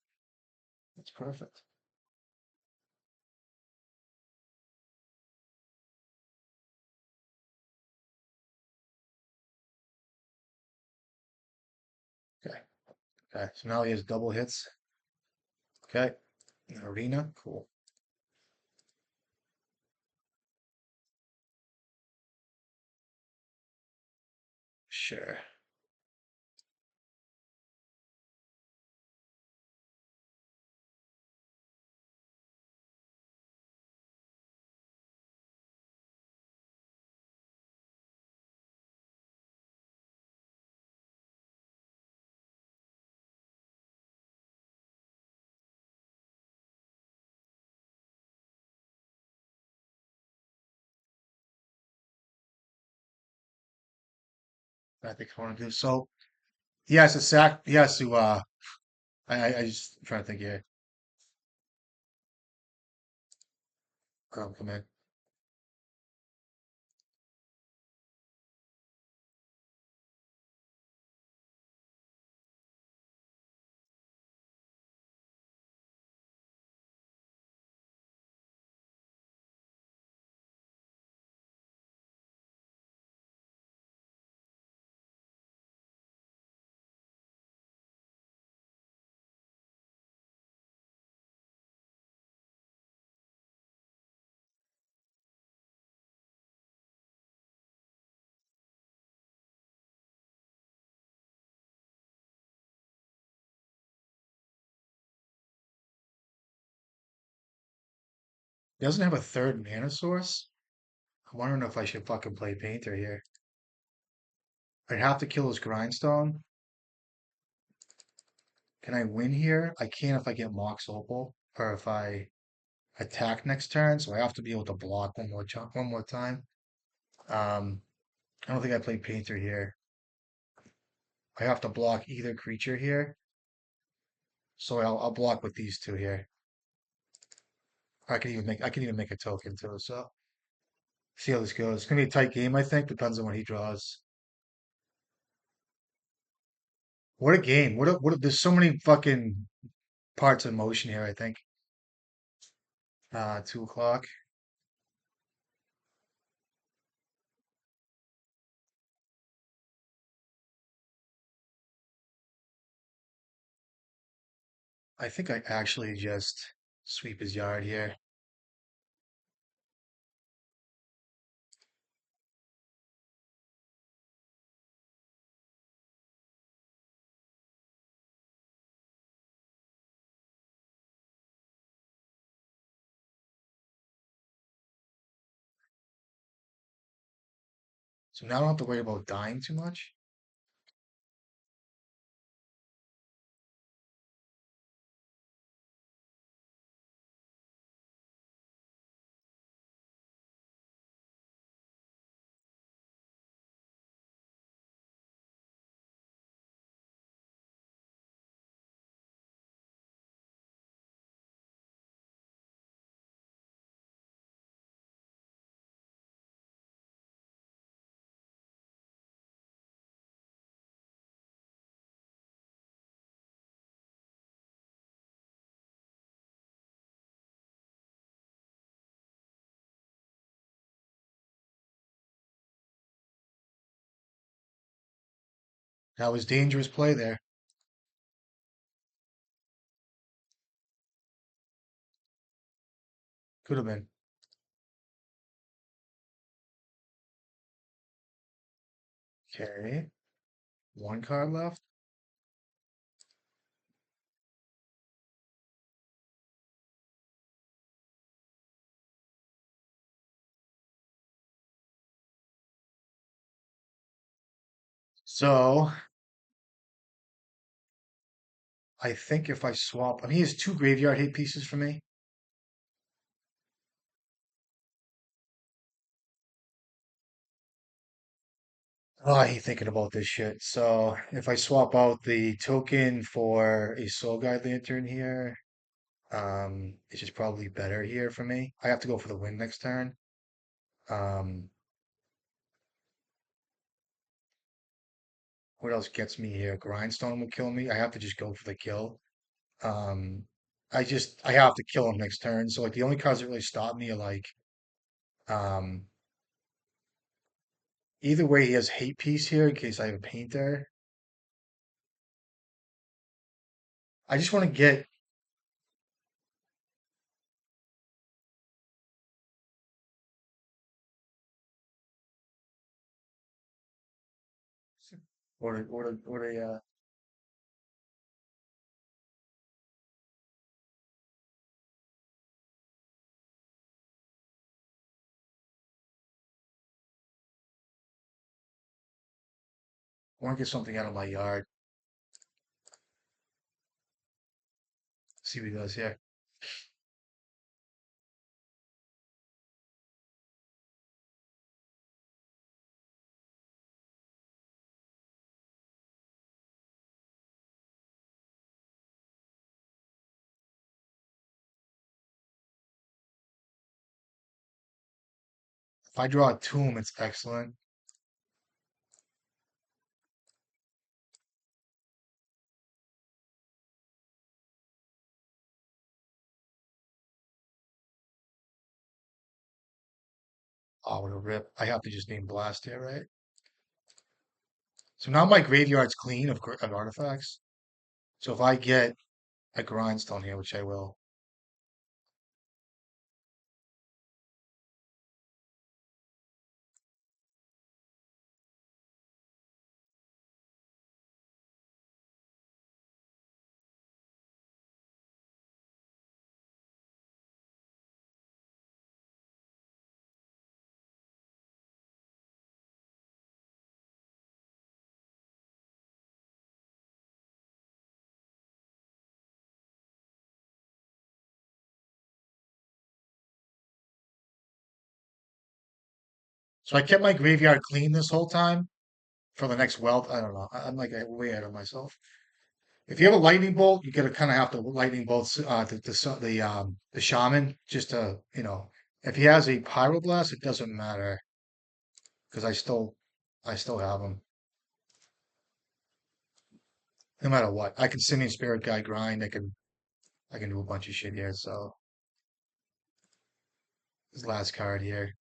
That's perfect. Okay. Okay. So now he has double hits. Okay. Arena. Cool. Sure. I think I want to do so. He has to sack. He has to. I just I'm trying to think here. Come in. He doesn't have a third mana source. I'm wondering if I should fucking play Painter here. I'd have to kill his Grindstone. Can I win here? I can if I get Mox Opal or if I attack next turn. So I have to be able to block one more time. I don't think I play Painter here. I have to block either creature here. So I'll block with these two here. I can even make a token too. So see how this goes. It's gonna be a tight game, I think. Depends on what he draws. What a game. There's so many fucking parts of motion here, I think. 2 o'clock. I think I actually just sweep his yard here. So now I don't have to worry about dying too much. That was dangerous play there. Could have been. Okay, one card left. So I think if I swap, I mean, he has two graveyard hate pieces for me. Oh, I hate thinking about this shit. So if I swap out the token for a Soul Guide Lantern here, it's just probably better here for me. I have to go for the win next turn. Um, what else gets me here? Grindstone will kill me. I have to just go for the kill. Um, I have to kill him next turn. So like the only cards that really stop me are like, um, either way he has hate piece here in case I have a painter. I just want to get or I want to get something out of my yard. See what he does here. If I draw a tomb, it's excellent. Oh, what a rip. I have to just name Blast here, right? So now my graveyard's clean of artifacts. So if I get a grindstone here, which I will, so I kept my graveyard clean this whole time for the next wealth. I don't know. I'm like way ahead of myself. If you have a lightning bolt, you gotta kind of have to lightning bolt the shaman just to if he has a pyroblast, it doesn't matter because I still have him no matter what. I can simian spirit guy grind. I can do a bunch of shit here. So his last card here.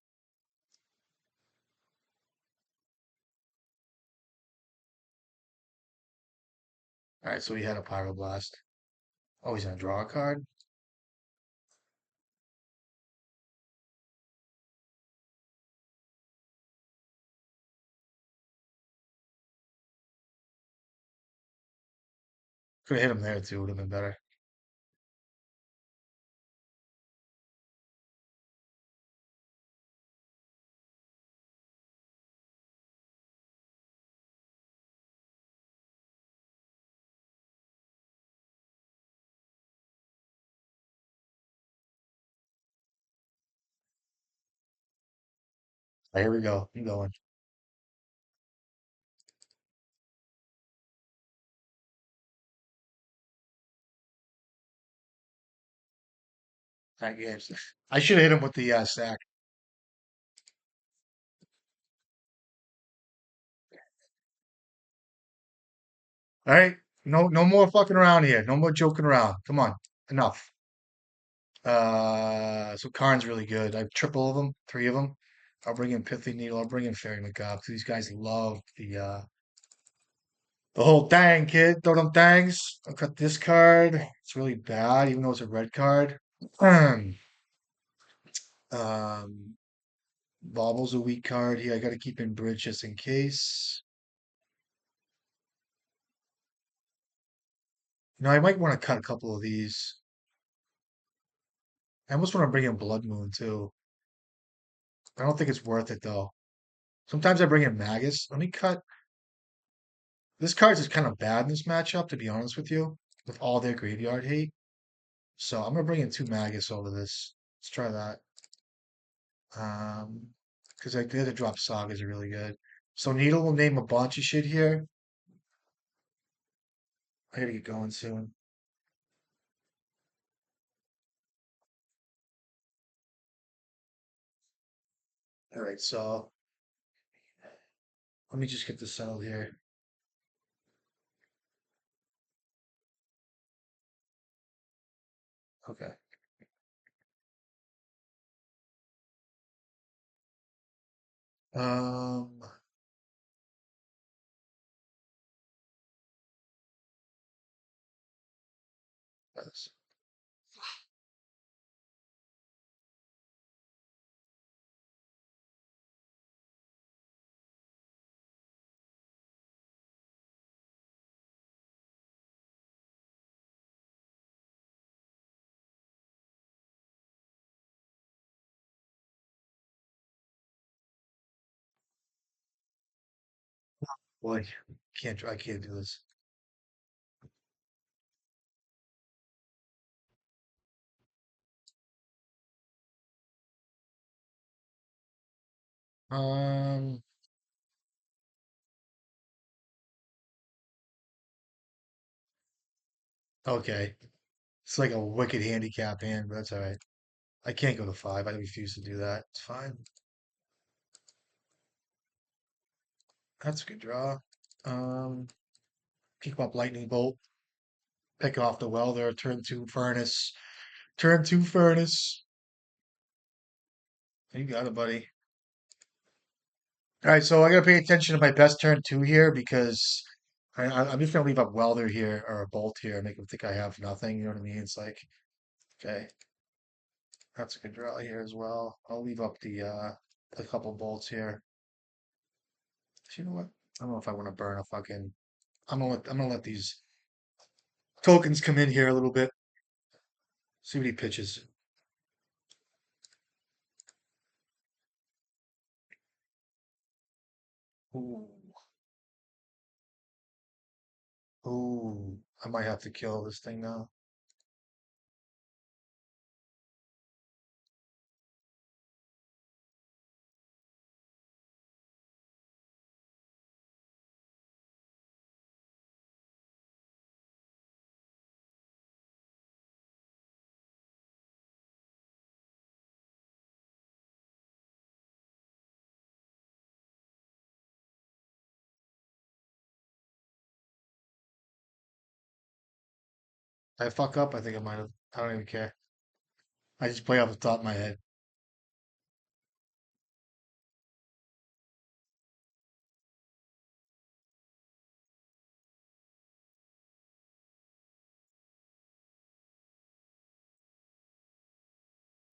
All right, so he had a pyroblast. Oh, he's gonna draw a card. Could have hit him there too. Would have been better. All right, here we go. I'm going. All right, games. I should have hit him with the stack. All right, no more fucking around here. No more joking around. Come on, enough. So Karn's really good. I have triple of them, three of them. I'll bring in Pithy Needle. I'll bring in Fairy McGob. These guys love the whole thing, kid. Throw them things. I'll cut this card. It's really bad, even though it's a red card. Um, Bobble's a weak card here. I got to keep in bridge just in case. I might want to cut a couple of these. I almost want to bring in Blood Moon too. I don't think it's worth it though. Sometimes I bring in Magus. Let me cut. This card's just kind of bad in this matchup, to be honest with you, with all their graveyard hate. So I'm gonna bring in two Magus over this. Let's try that. Um, because the other drop sagas are really good. So Needle will name a bunch of shit here. I gotta get going soon. All right, so let me just get this settled here. Okay. Um, yes. Boy, I can't do this. Um, okay. It's like a wicked handicap hand, but that's all right. I can't go to five. I refuse to do that. It's fine. That's a good draw. Um, Keep up lightning bolt. Pick off the welder. Turn two furnace. Turn two furnace. You got it, buddy. All right, so I gotta pay attention to my best turn two here because I'm just gonna leave up welder here or a bolt here, make him think I have nothing. You know what I mean? It's like, okay, that's a good draw here as well. I'll leave up the couple bolts here. You know what? I don't know if I want to burn a fucking. I'm gonna let these tokens come in here a little bit. See what he pitches. Ooh, ooh, I might have to kill this thing now. If I fuck up, I think I might have. I don't even care. I just play off the top of my head.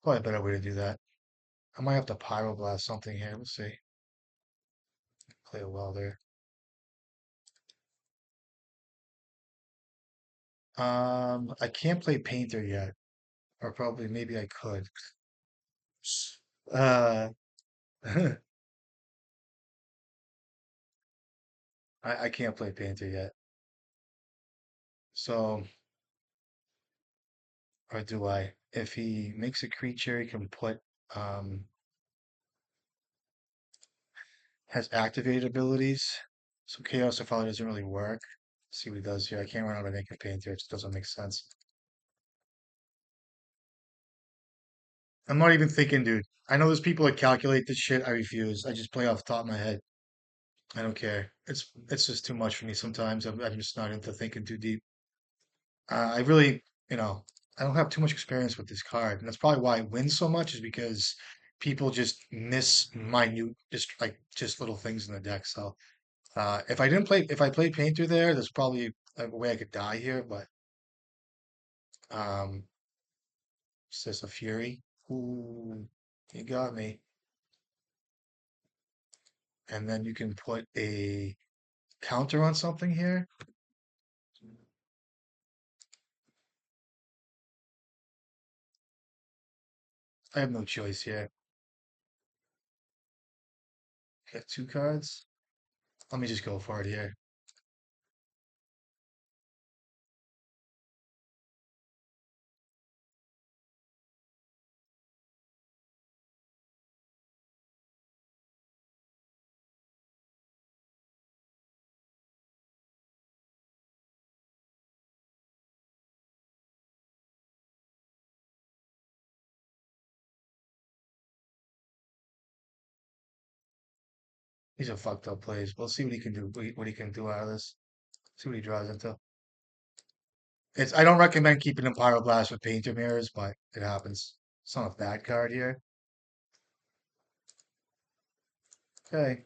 Probably a better way to do that. I might have to pyroblast something here. Let's see. Play a welder. I can't play painter yet, or probably maybe I could. Uh, I can't play painter yet. So, or do I? If he makes a creature, he can put has activated abilities. So Chaos of Folly doesn't really work. See what he does here. I can't run out of naked painter. It just doesn't make sense. I'm not even thinking, dude. I know there's people that calculate this shit. I refuse. I just play off the top of my head. I don't care. It's just too much for me sometimes. I'm just not into thinking too deep. I really, you know, I don't have too much experience with this card, and that's probably why it wins so much. Is because people just miss minute, just little things in the deck. So if I played Painter there, there's probably a way I could die here. But um, it's just a Fury. Ooh, you got me. And then you can put a counter on something here. I have no choice here. Got two cards. Let me just go for it here. These are fucked up plays. We'll see what he can do. What he can do out of this. See what he draws into. It's. I don't recommend keeping him Pyroblast with Painter Mirrors, but it happens. It's not a bad card here. Okay.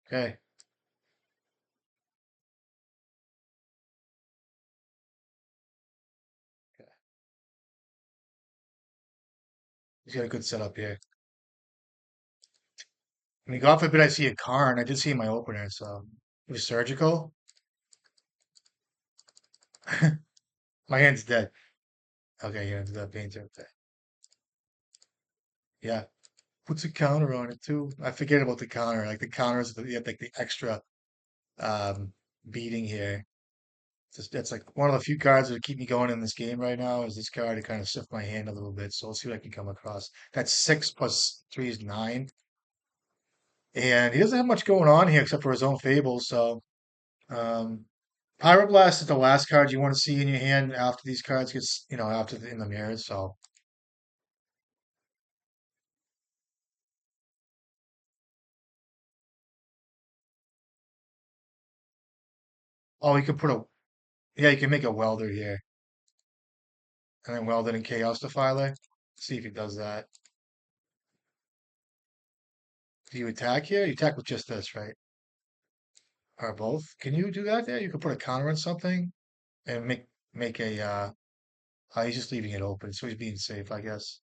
Okay. He's got a good setup here. I mean, God forbid I see a Karn. I did see my opener, so it was surgical. My hand's dead. Okay, yeah, into that Painter. Okay. Yeah. Puts a counter on it too. I forget about the counter. Like the counters, you have like the extra um beating here. Just that's like one of the few cards that keep me going in this game right now is this card to kind of sift my hand a little bit. So let's see what I can come across. That's 6 + 3 is 9. And he doesn't have much going on here except for his own fables. So um Pyroblast is the last card you want to see in your hand after these cards gets, after in the mirrors. So oh, you can put a yeah, you can make a welder here. And then weld it in Chaos Defiler. See if he does that. Do you attack here? You attack with just this, right? Or both? Can you do that there? You could put a counter on something and make a he's just leaving it open, so he's being safe, I guess.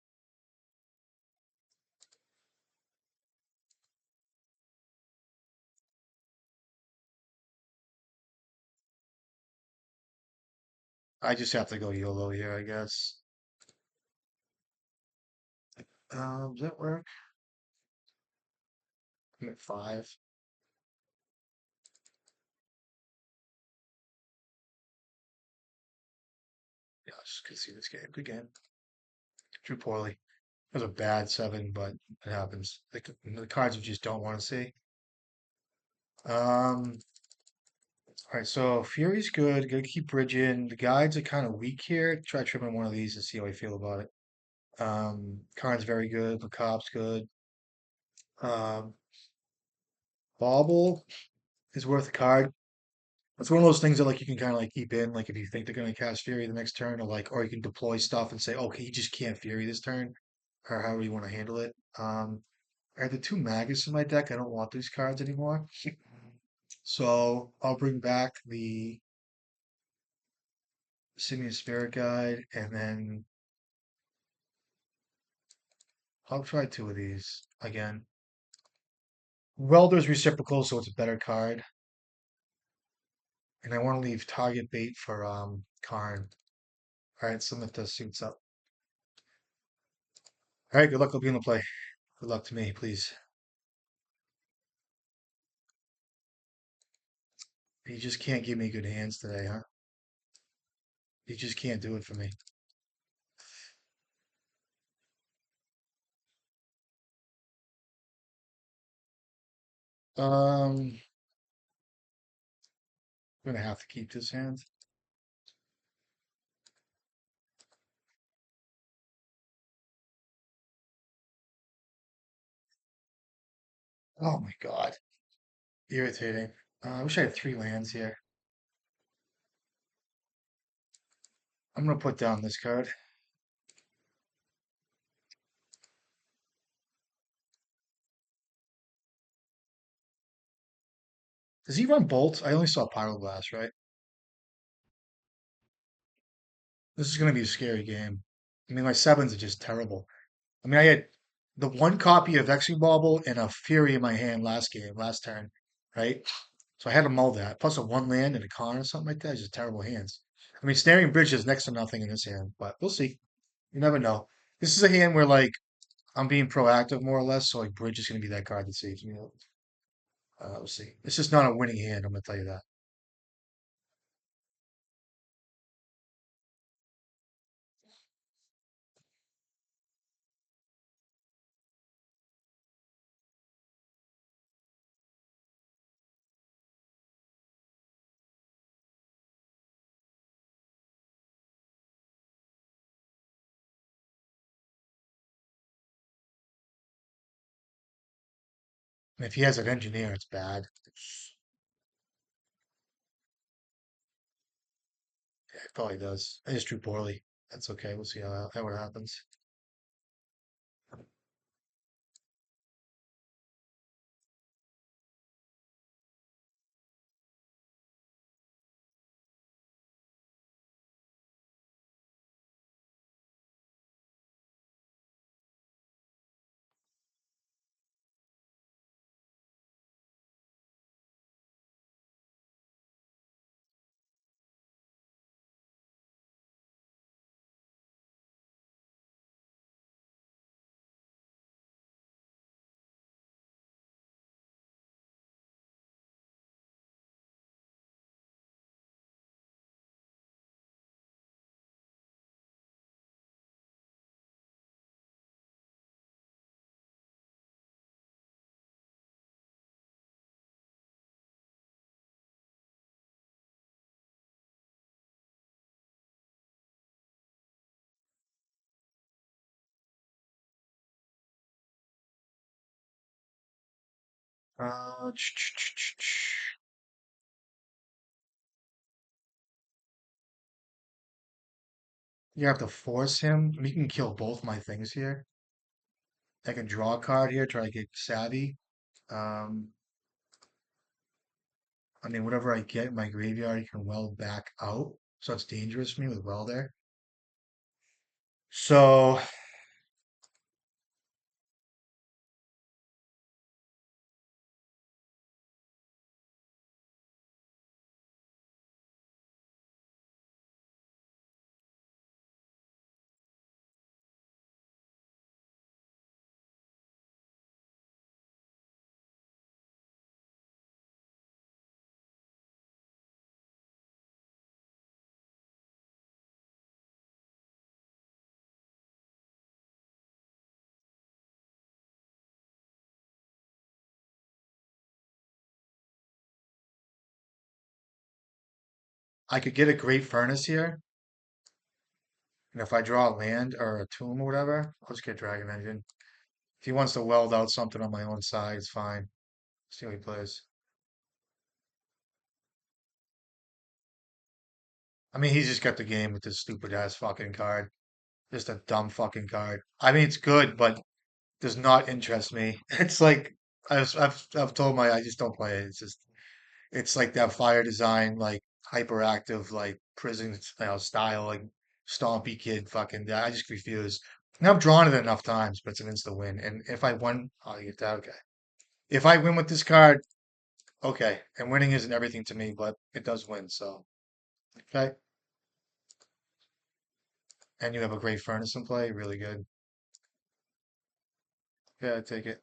I just have to go YOLO here, I guess. Does that work? I'm at 5. Yeah, I just could see this game. Good game. Drew poorly. It was a bad 7, but it happens. The cards you just don't want to see. All right, so Fury's good. Gotta keep bridging. The guides are kind of weak here. Try trimming one of these and see how I feel about it. Karn's very good. Macabre's good. Um, Bauble is worth a card. It's one of those things that like you can kind of like keep in, like if you think they're gonna cast Fury the next turn, or you can deploy stuff and say, okay, you just can't Fury this turn, or however you want to handle it. I have the two Magus in my deck. I don't want these cards anymore, so I'll bring back the Simian Spirit Guide, and then I'll try two of these again. Welder's reciprocal, so it's a better card, and I want to leave target bait for Karn. All right, submit the suits up. All right, good luck. I'll be in the play. Good luck to me, please. You just can't give me good hands today, huh? You just can't do it for me. I'm gonna have to keep this hand. Oh my God, irritating. I wish I had 3 lands here. I'm gonna put down this card. Does he run bolts? I only saw Pyroblast, right? This is gonna be a scary game. I mean, my sevens are just terrible. I mean, I had the one copy of Bauble and a Fury in my hand last turn, right? So I had to mull that. Plus a one land and a Karn or something like that is just terrible hands. I mean, Snaring Bridge is next to nothing in this hand, but we'll see. You never know. This is a hand where like I'm being proactive more or less, so like Bridge is going to be that card that saves me. We'll see. It's just not a winning hand. I'm going to tell you that. And if he has an engineer, it's bad. Yeah, it probably does. I just drew poorly. That's okay. We'll see how what happens. Uh, you have to force him. He can kill both my things here. I can draw a card here, try to get savvy. Um, I mean, whatever I get in my graveyard, you can well back out. So it's dangerous for me with well there. So I could get a Great Furnace here. And if I draw a land or a tomb or whatever, I'll just get Dragon Engine. If he wants to weld out something on my own side, it's fine. See how he plays. I mean, he's just got the game with this stupid ass fucking card. Just a dumb fucking card. I mean, it's good, but does not interest me. It's like I've told my I just don't play it. It's just it's like that fire design, like hyperactive, like prison style, like stompy kid fucking. I just refuse. And I've drawn it enough times, but it's an insta win. And if I win, I'll get that. Okay. If I win with this card, okay. And winning isn't everything to me, but it does win. So okay. And you have a great furnace in play, really good. Yeah, I take it.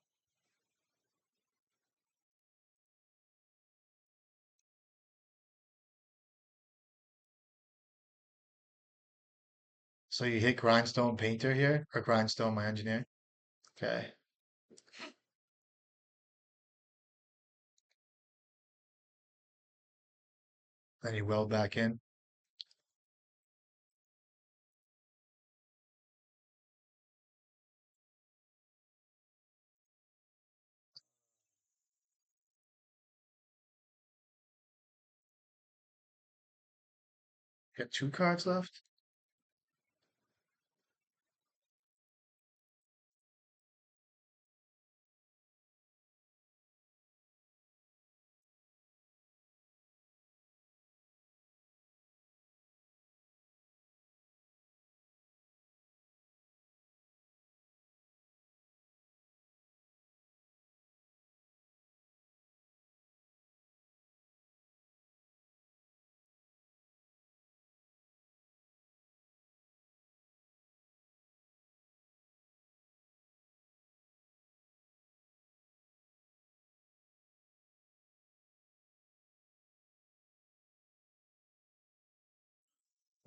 So you hit Grindstone Painter here, or Grindstone my engineer. Okay. Then you weld back in. Got two cards left.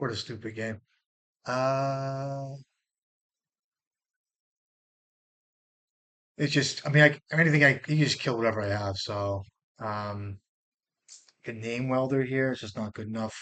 What a stupid game. Uh, it's just, I mean, anything you just kill whatever I have. So, um, a name welder here is just not good enough.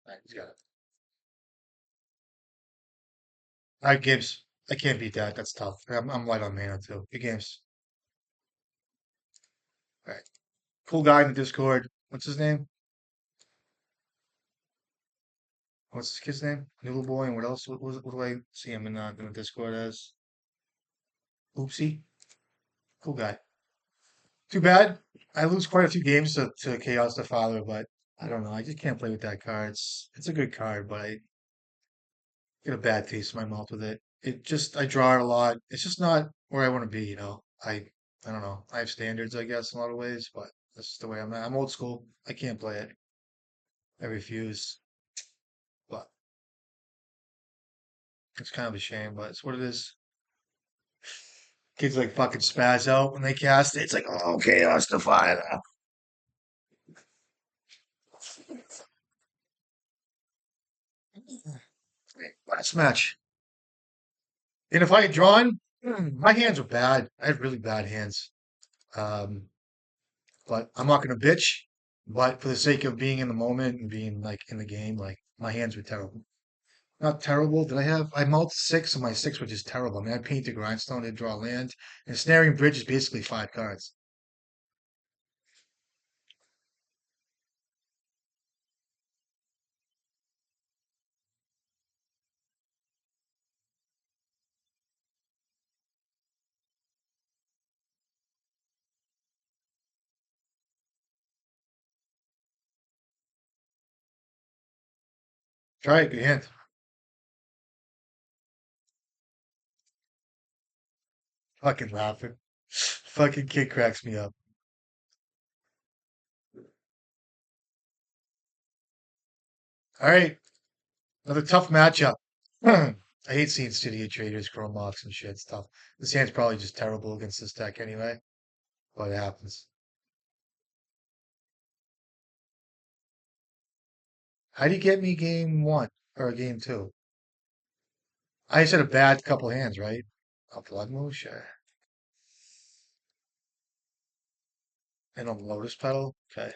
All right, he's got it. All right, Gibbs. I can't beat that. That's tough. I'm light on mana too. Good games. All right. Cool guy in the Discord. What's his name? What's his kid's name? Noodle Boy. And what else? What do I see him in the Discord as? Oopsie. Cool guy. Too bad. I lose quite a few games to Chaos the Father, but I don't know. I just can't play with that card. It's a good card, but I get a bad taste in my mouth with it. I draw it a lot. It's just not where I want to be. I don't know. I have standards, I guess, in a lot of ways, but that's just the way I'm at. I'm old school. I can't play it. I refuse. But it's kind of a shame, but it's what it is. Kids like fucking spaz out when they cast it. It's like, oh, Chaos the Father. Last match. And if I had drawn, my hands were bad. I had really bad hands. Um, but I'm not gonna bitch. But for the sake of being in the moment and being like in the game, like my hands were terrible. Not terrible. Did I have? I multi six, and my six were just terrible. I mean, I painted grindstone, did draw land, and snaring bridge is basically five cards. Try it, good hand. Fucking laughing. Fucking kid cracks me up. All right, another tough matchup. I hate seeing City of Traders, Chrome Mox, and shit. It's tough. This hand's probably just terrible against this deck anyway, but it happens. How do you get me game one or game two? I just had a bad couple hands, right? A blood moon, sure. And a lotus petal, okay.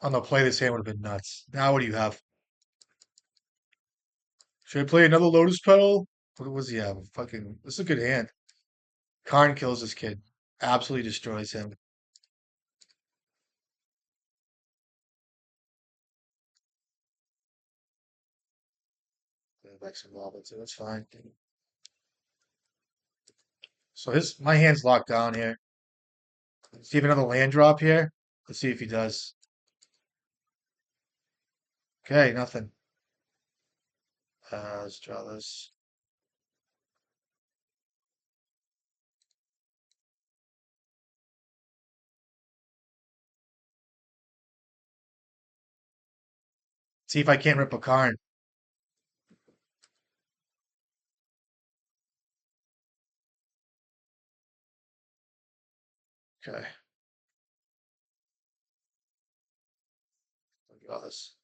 On the play, this hand would have been nuts. Now, what do you have? Should I play another lotus petal? What was he have? Fucking, this is a good hand. Karn kills this kid, absolutely destroys him. Back some lava too. That's fine. So my hand's locked down here. See if another land drop here. Let's see if he does. Okay, nothing. Let's draw this. See if I can't rip a Karn. Okay, draw this.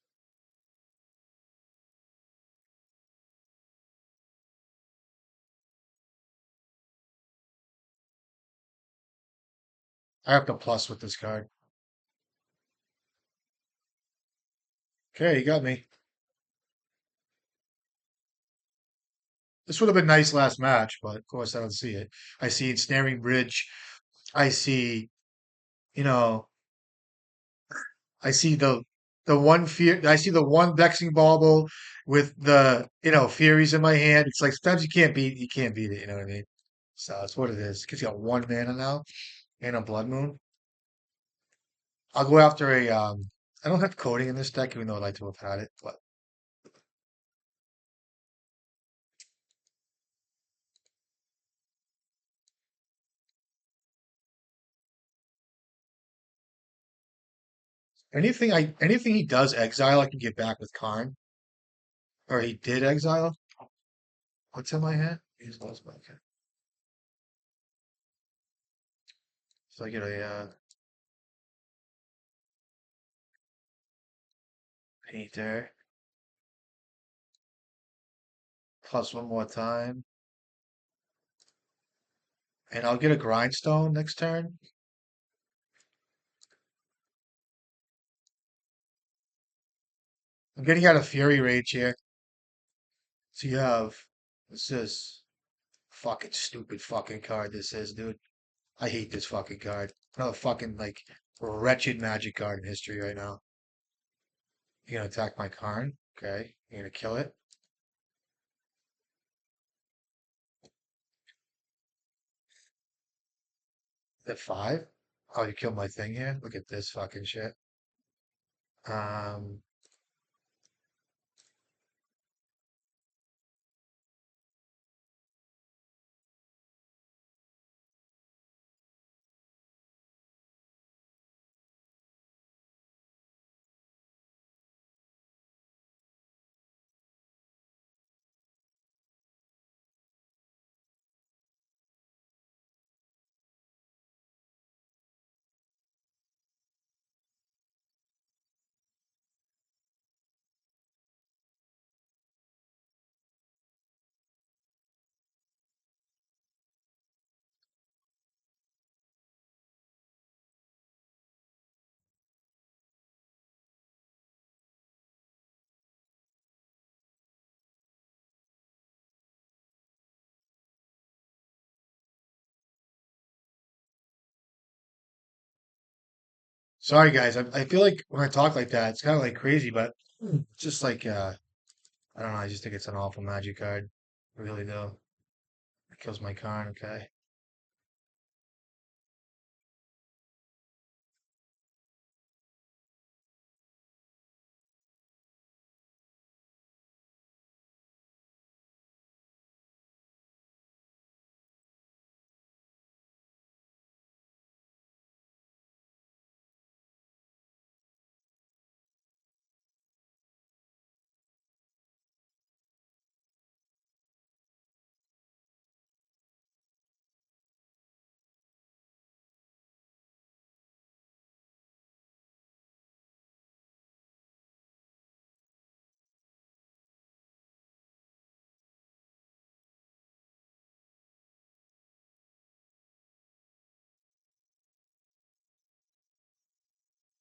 I have to plus with this card. Okay, you got me. This would have been nice last match, but of course I don't see it. I see ensnaring bridge. I see, you know, I see the one fear. I see the one vexing bauble with the furies in my hand. It's like sometimes you can't beat it. You know what I mean? So that's what it is. Because you got one mana now and a blood moon. I'll go after a. I don't have coding in this deck, even though I'd like to have had it, but Anything he does exile, I can get back with Karn, or he did exile. What's in my hand? He's lost my hand. So I get a painter plus one more time, and I'll get a grindstone next turn. I'm getting out of Fury Rage here. So you have this is fucking stupid fucking card. This is, dude. I hate this fucking card. Another fucking like wretched magic card in history right now. You're gonna attack my Karn. Okay. You're gonna kill it. At five? Oh, you killed my thing here? Look at this fucking shit. Um, sorry guys. I feel like when I talk like that, it's kind of like crazy, but it's just like I don't know. I just think it's an awful magic card. I really do. It kills my Karn. Okay.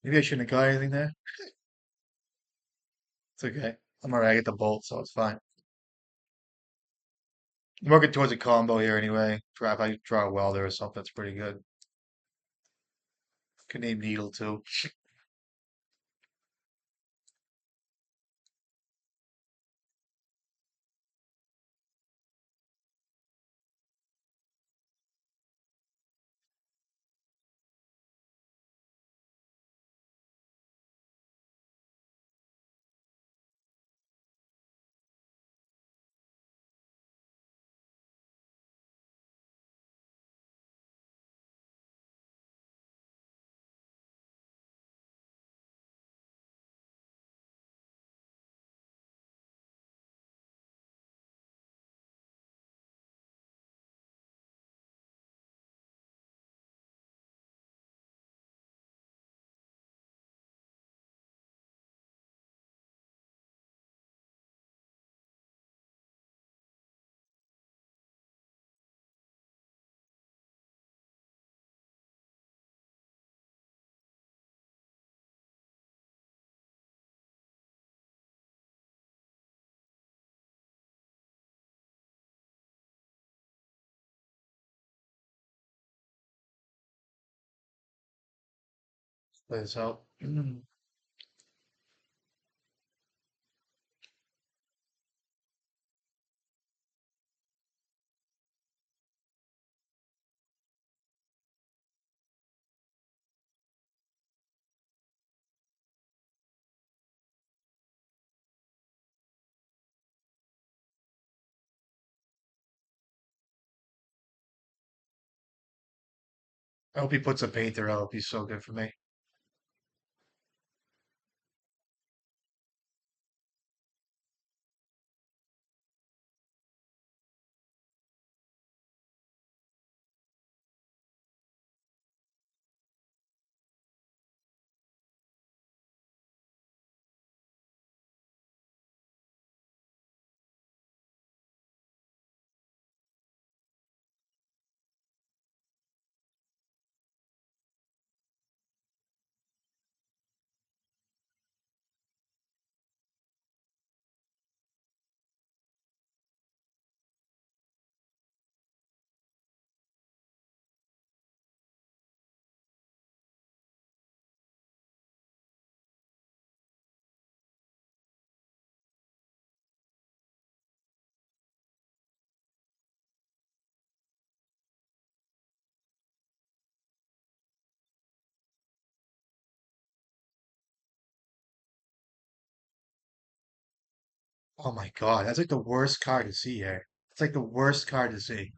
Maybe I shouldn't have got anything there. It's okay. I'm alright. I get the bolt, so it's fine. I'm working towards a combo here anyway. If I draw a welder or something, that's pretty good. Could name Needle too. Play this out. I hope he puts a painter out. He's so good for me. Oh my God, that's like the worst card to see here. It's like the worst card to see.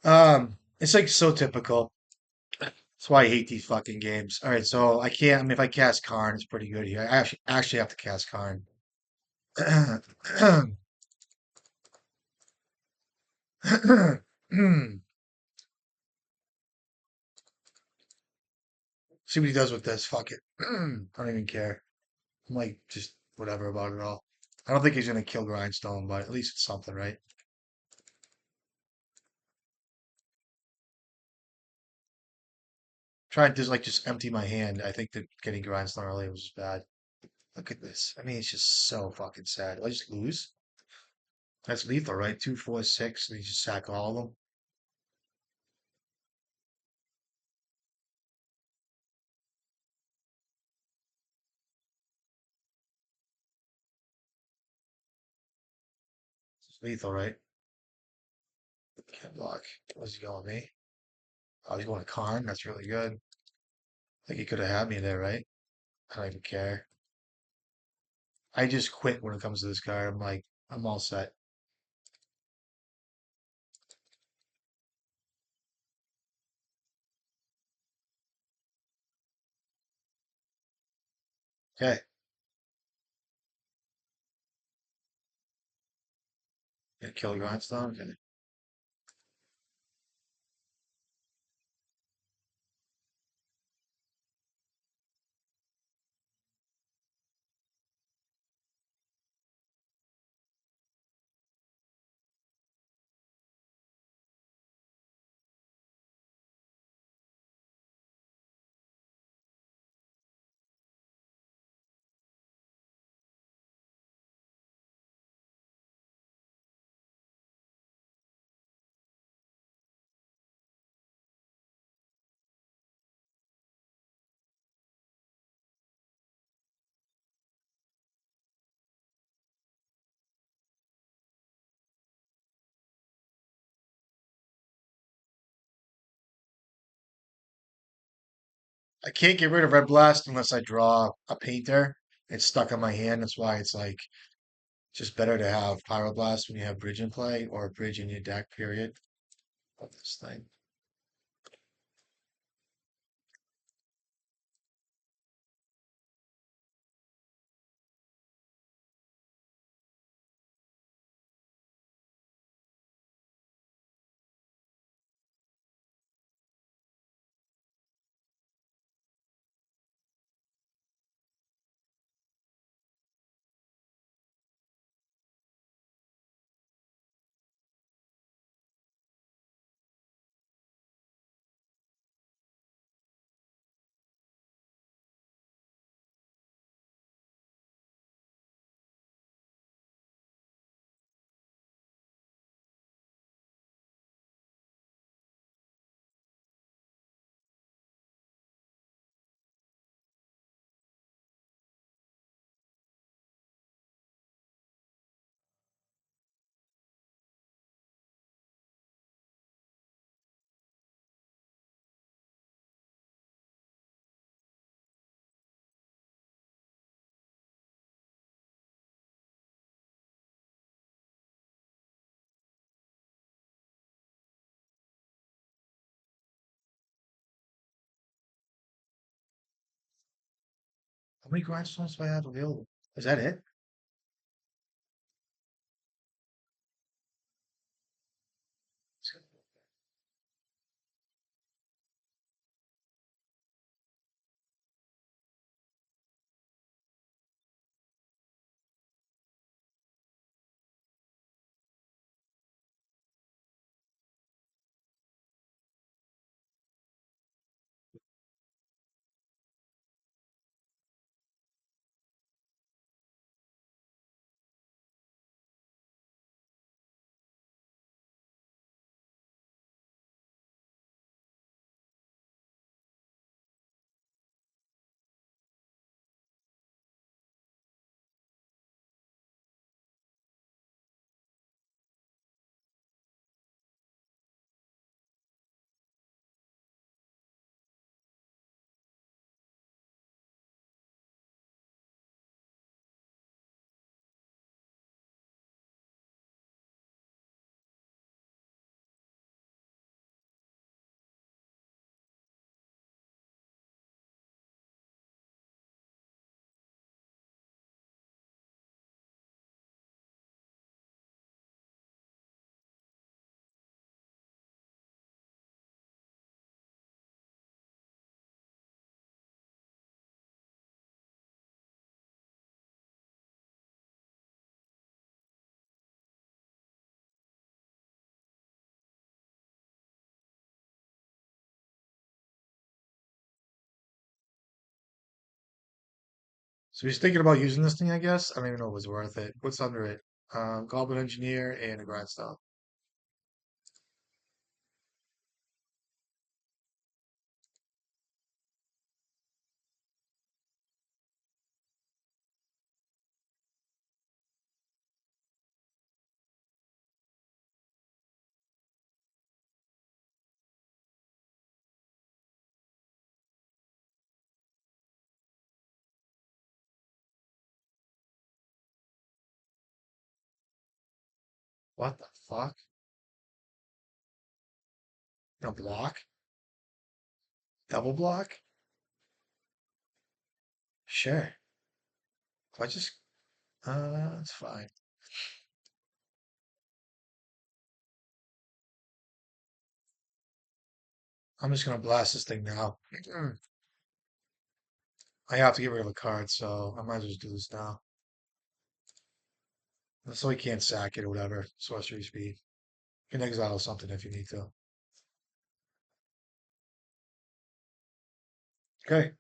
It's like so typical. That's why I hate these fucking games. All right, so I can't. I mean, if I cast Karn, it's pretty good here. I actually have to cast Karn. See what he does with this. Fuck it. I don't even care. I'm like just whatever about it all. I don't think he's gonna kill Grindstone, but at least it's something, right? Try and just empty my hand. I think that getting Grindstone early was bad. Look at this. I mean, it's just so fucking sad. Do I just lose? That's lethal, right? Two, four, six, and you just sack all of them. It's lethal, right? Can't block. What's he going, me? Oh, he's going to Karn. That's really good. I think he could have had me there, right? I don't even care. I just quit when it comes to this card. I'm like, I'm all set. Okay. Gonna kill Grindstone. Okay. I can't get rid of Red Blast unless I draw a painter. It's stuck on my hand. That's why it's like just better to have Pyroblast when you have Bridge in play or Bridge in your deck, period. Of this thing. How many Grindstones do I have available? Is that it? So he's thinking about using this thing, I guess. I don't even know if it was worth it. What's under it? Goblin Engineer and a Grindstone. What the fuck? No block? Double block? Sure. If I just, it's fine. I'm just gonna blast this thing now. I have to get rid of a card, so I might as well just do this now. So he can't sack it or whatever. Sorcery speed. You can exile something if you need to. Okay.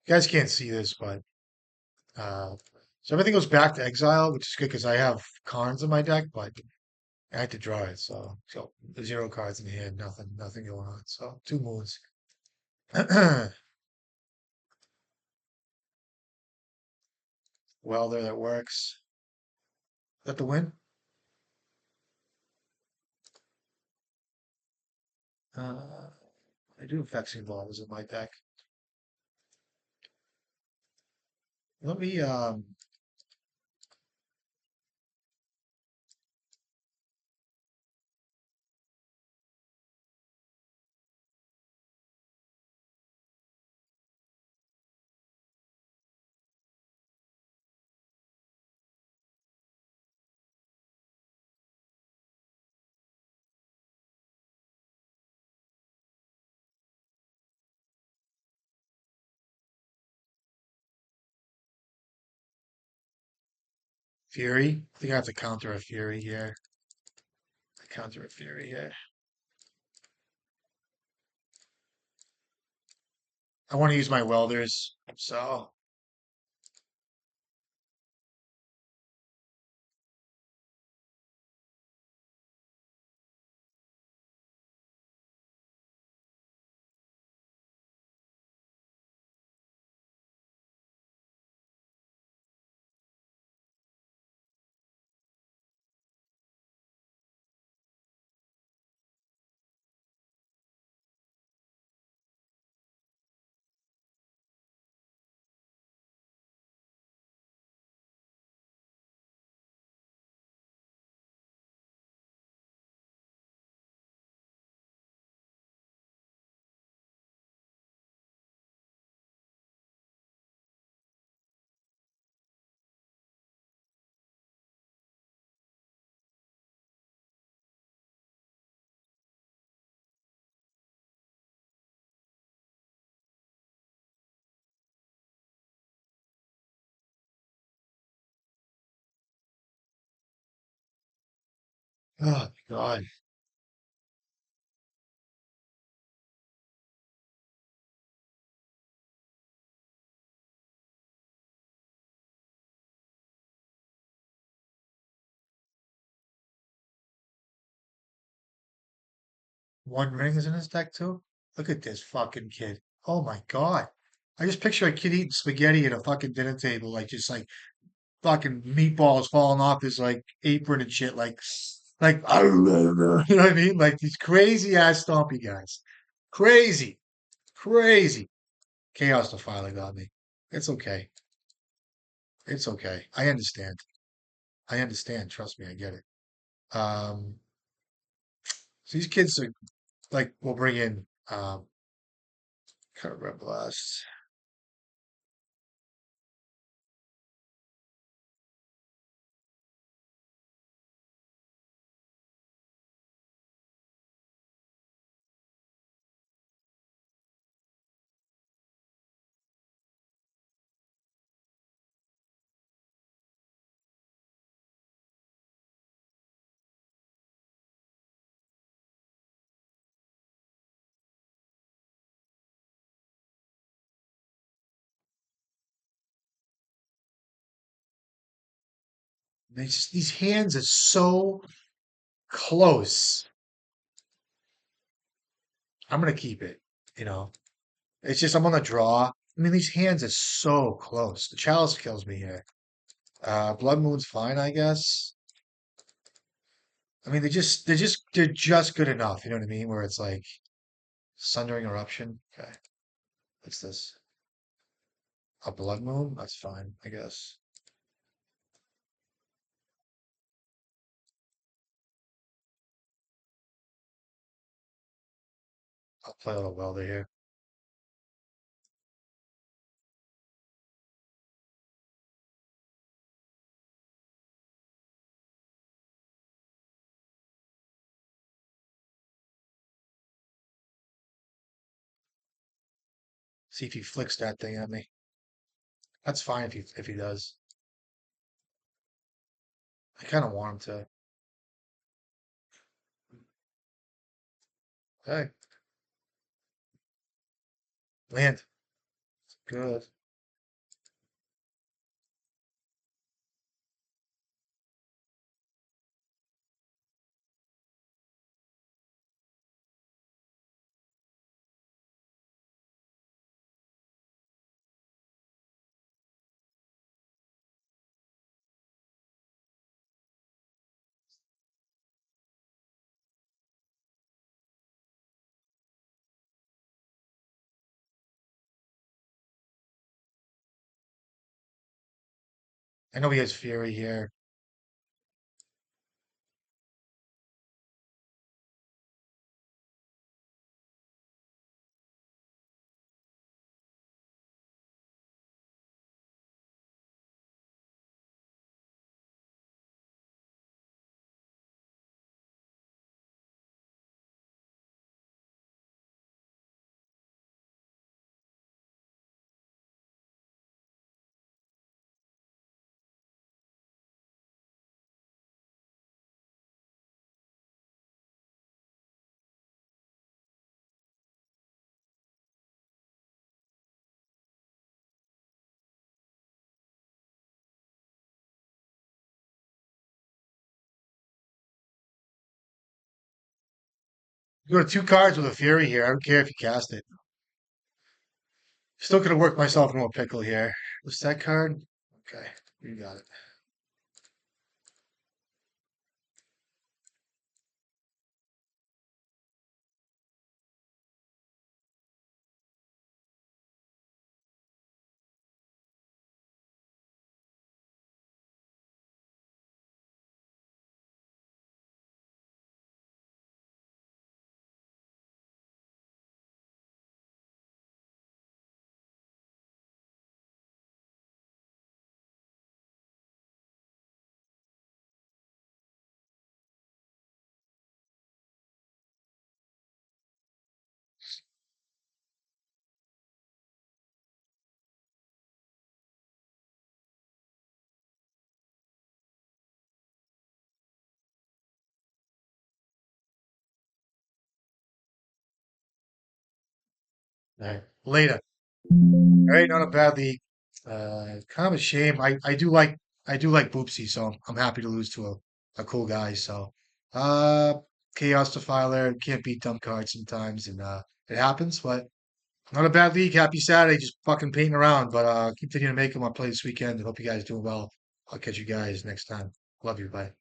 You guys can't see this, but so everything goes back to exile, which is good because I have Karns in my deck, but I had to draw it, so zero cards in hand, nothing going on. So two moons. Welder that works. Is that the win? I do have vexing balls in my deck. Let me Fury. I think I have to counter a Fury here. Counter a Fury here. I want to use my welders, so oh my God. One ring is in his deck too. Look at this fucking kid. Oh my God. I just picture a kid eating spaghetti at a fucking dinner table, like just like fucking meatballs falling off his like apron and shit, like you know what I mean? Like these crazy ass stompy guys. Crazy, crazy. Chaos Defiler got me. It's okay. It's okay. I understand. I understand. Trust me, I get it. So these kids are like we'll bring in Red Blast. These hands are so close. I'm gonna keep it. You know, it's just I'm on the draw. I mean, these hands are so close. The chalice kills me here. Blood Moon's fine, I guess. I mean, they're just good enough. You know what I mean? Where it's like Sundering Eruption. Okay, what's this? A Blood Moon? That's fine, I guess. I'll play a little Welder here. See if he flicks that thing at me. That's fine if he does. I kind of want him to. Hey, land. Good. I know he has Fury here. You go to two cards with a Fury here. I don't care if you cast it. Still could have worked myself into a pickle here. What's that card? Okay, you got it. All right, later. All right, not a bad league. Kind of a shame. I do like Boopsy, so I'm happy to lose to a cool guy. So, uh, Chaos Defiler can't beat dumb cards sometimes, and it happens. But not a bad league. Happy Saturday, just fucking painting around. But continue to make them. I'll play this weekend. I hope you guys doing well. I'll catch you guys next time. Love you. Bye.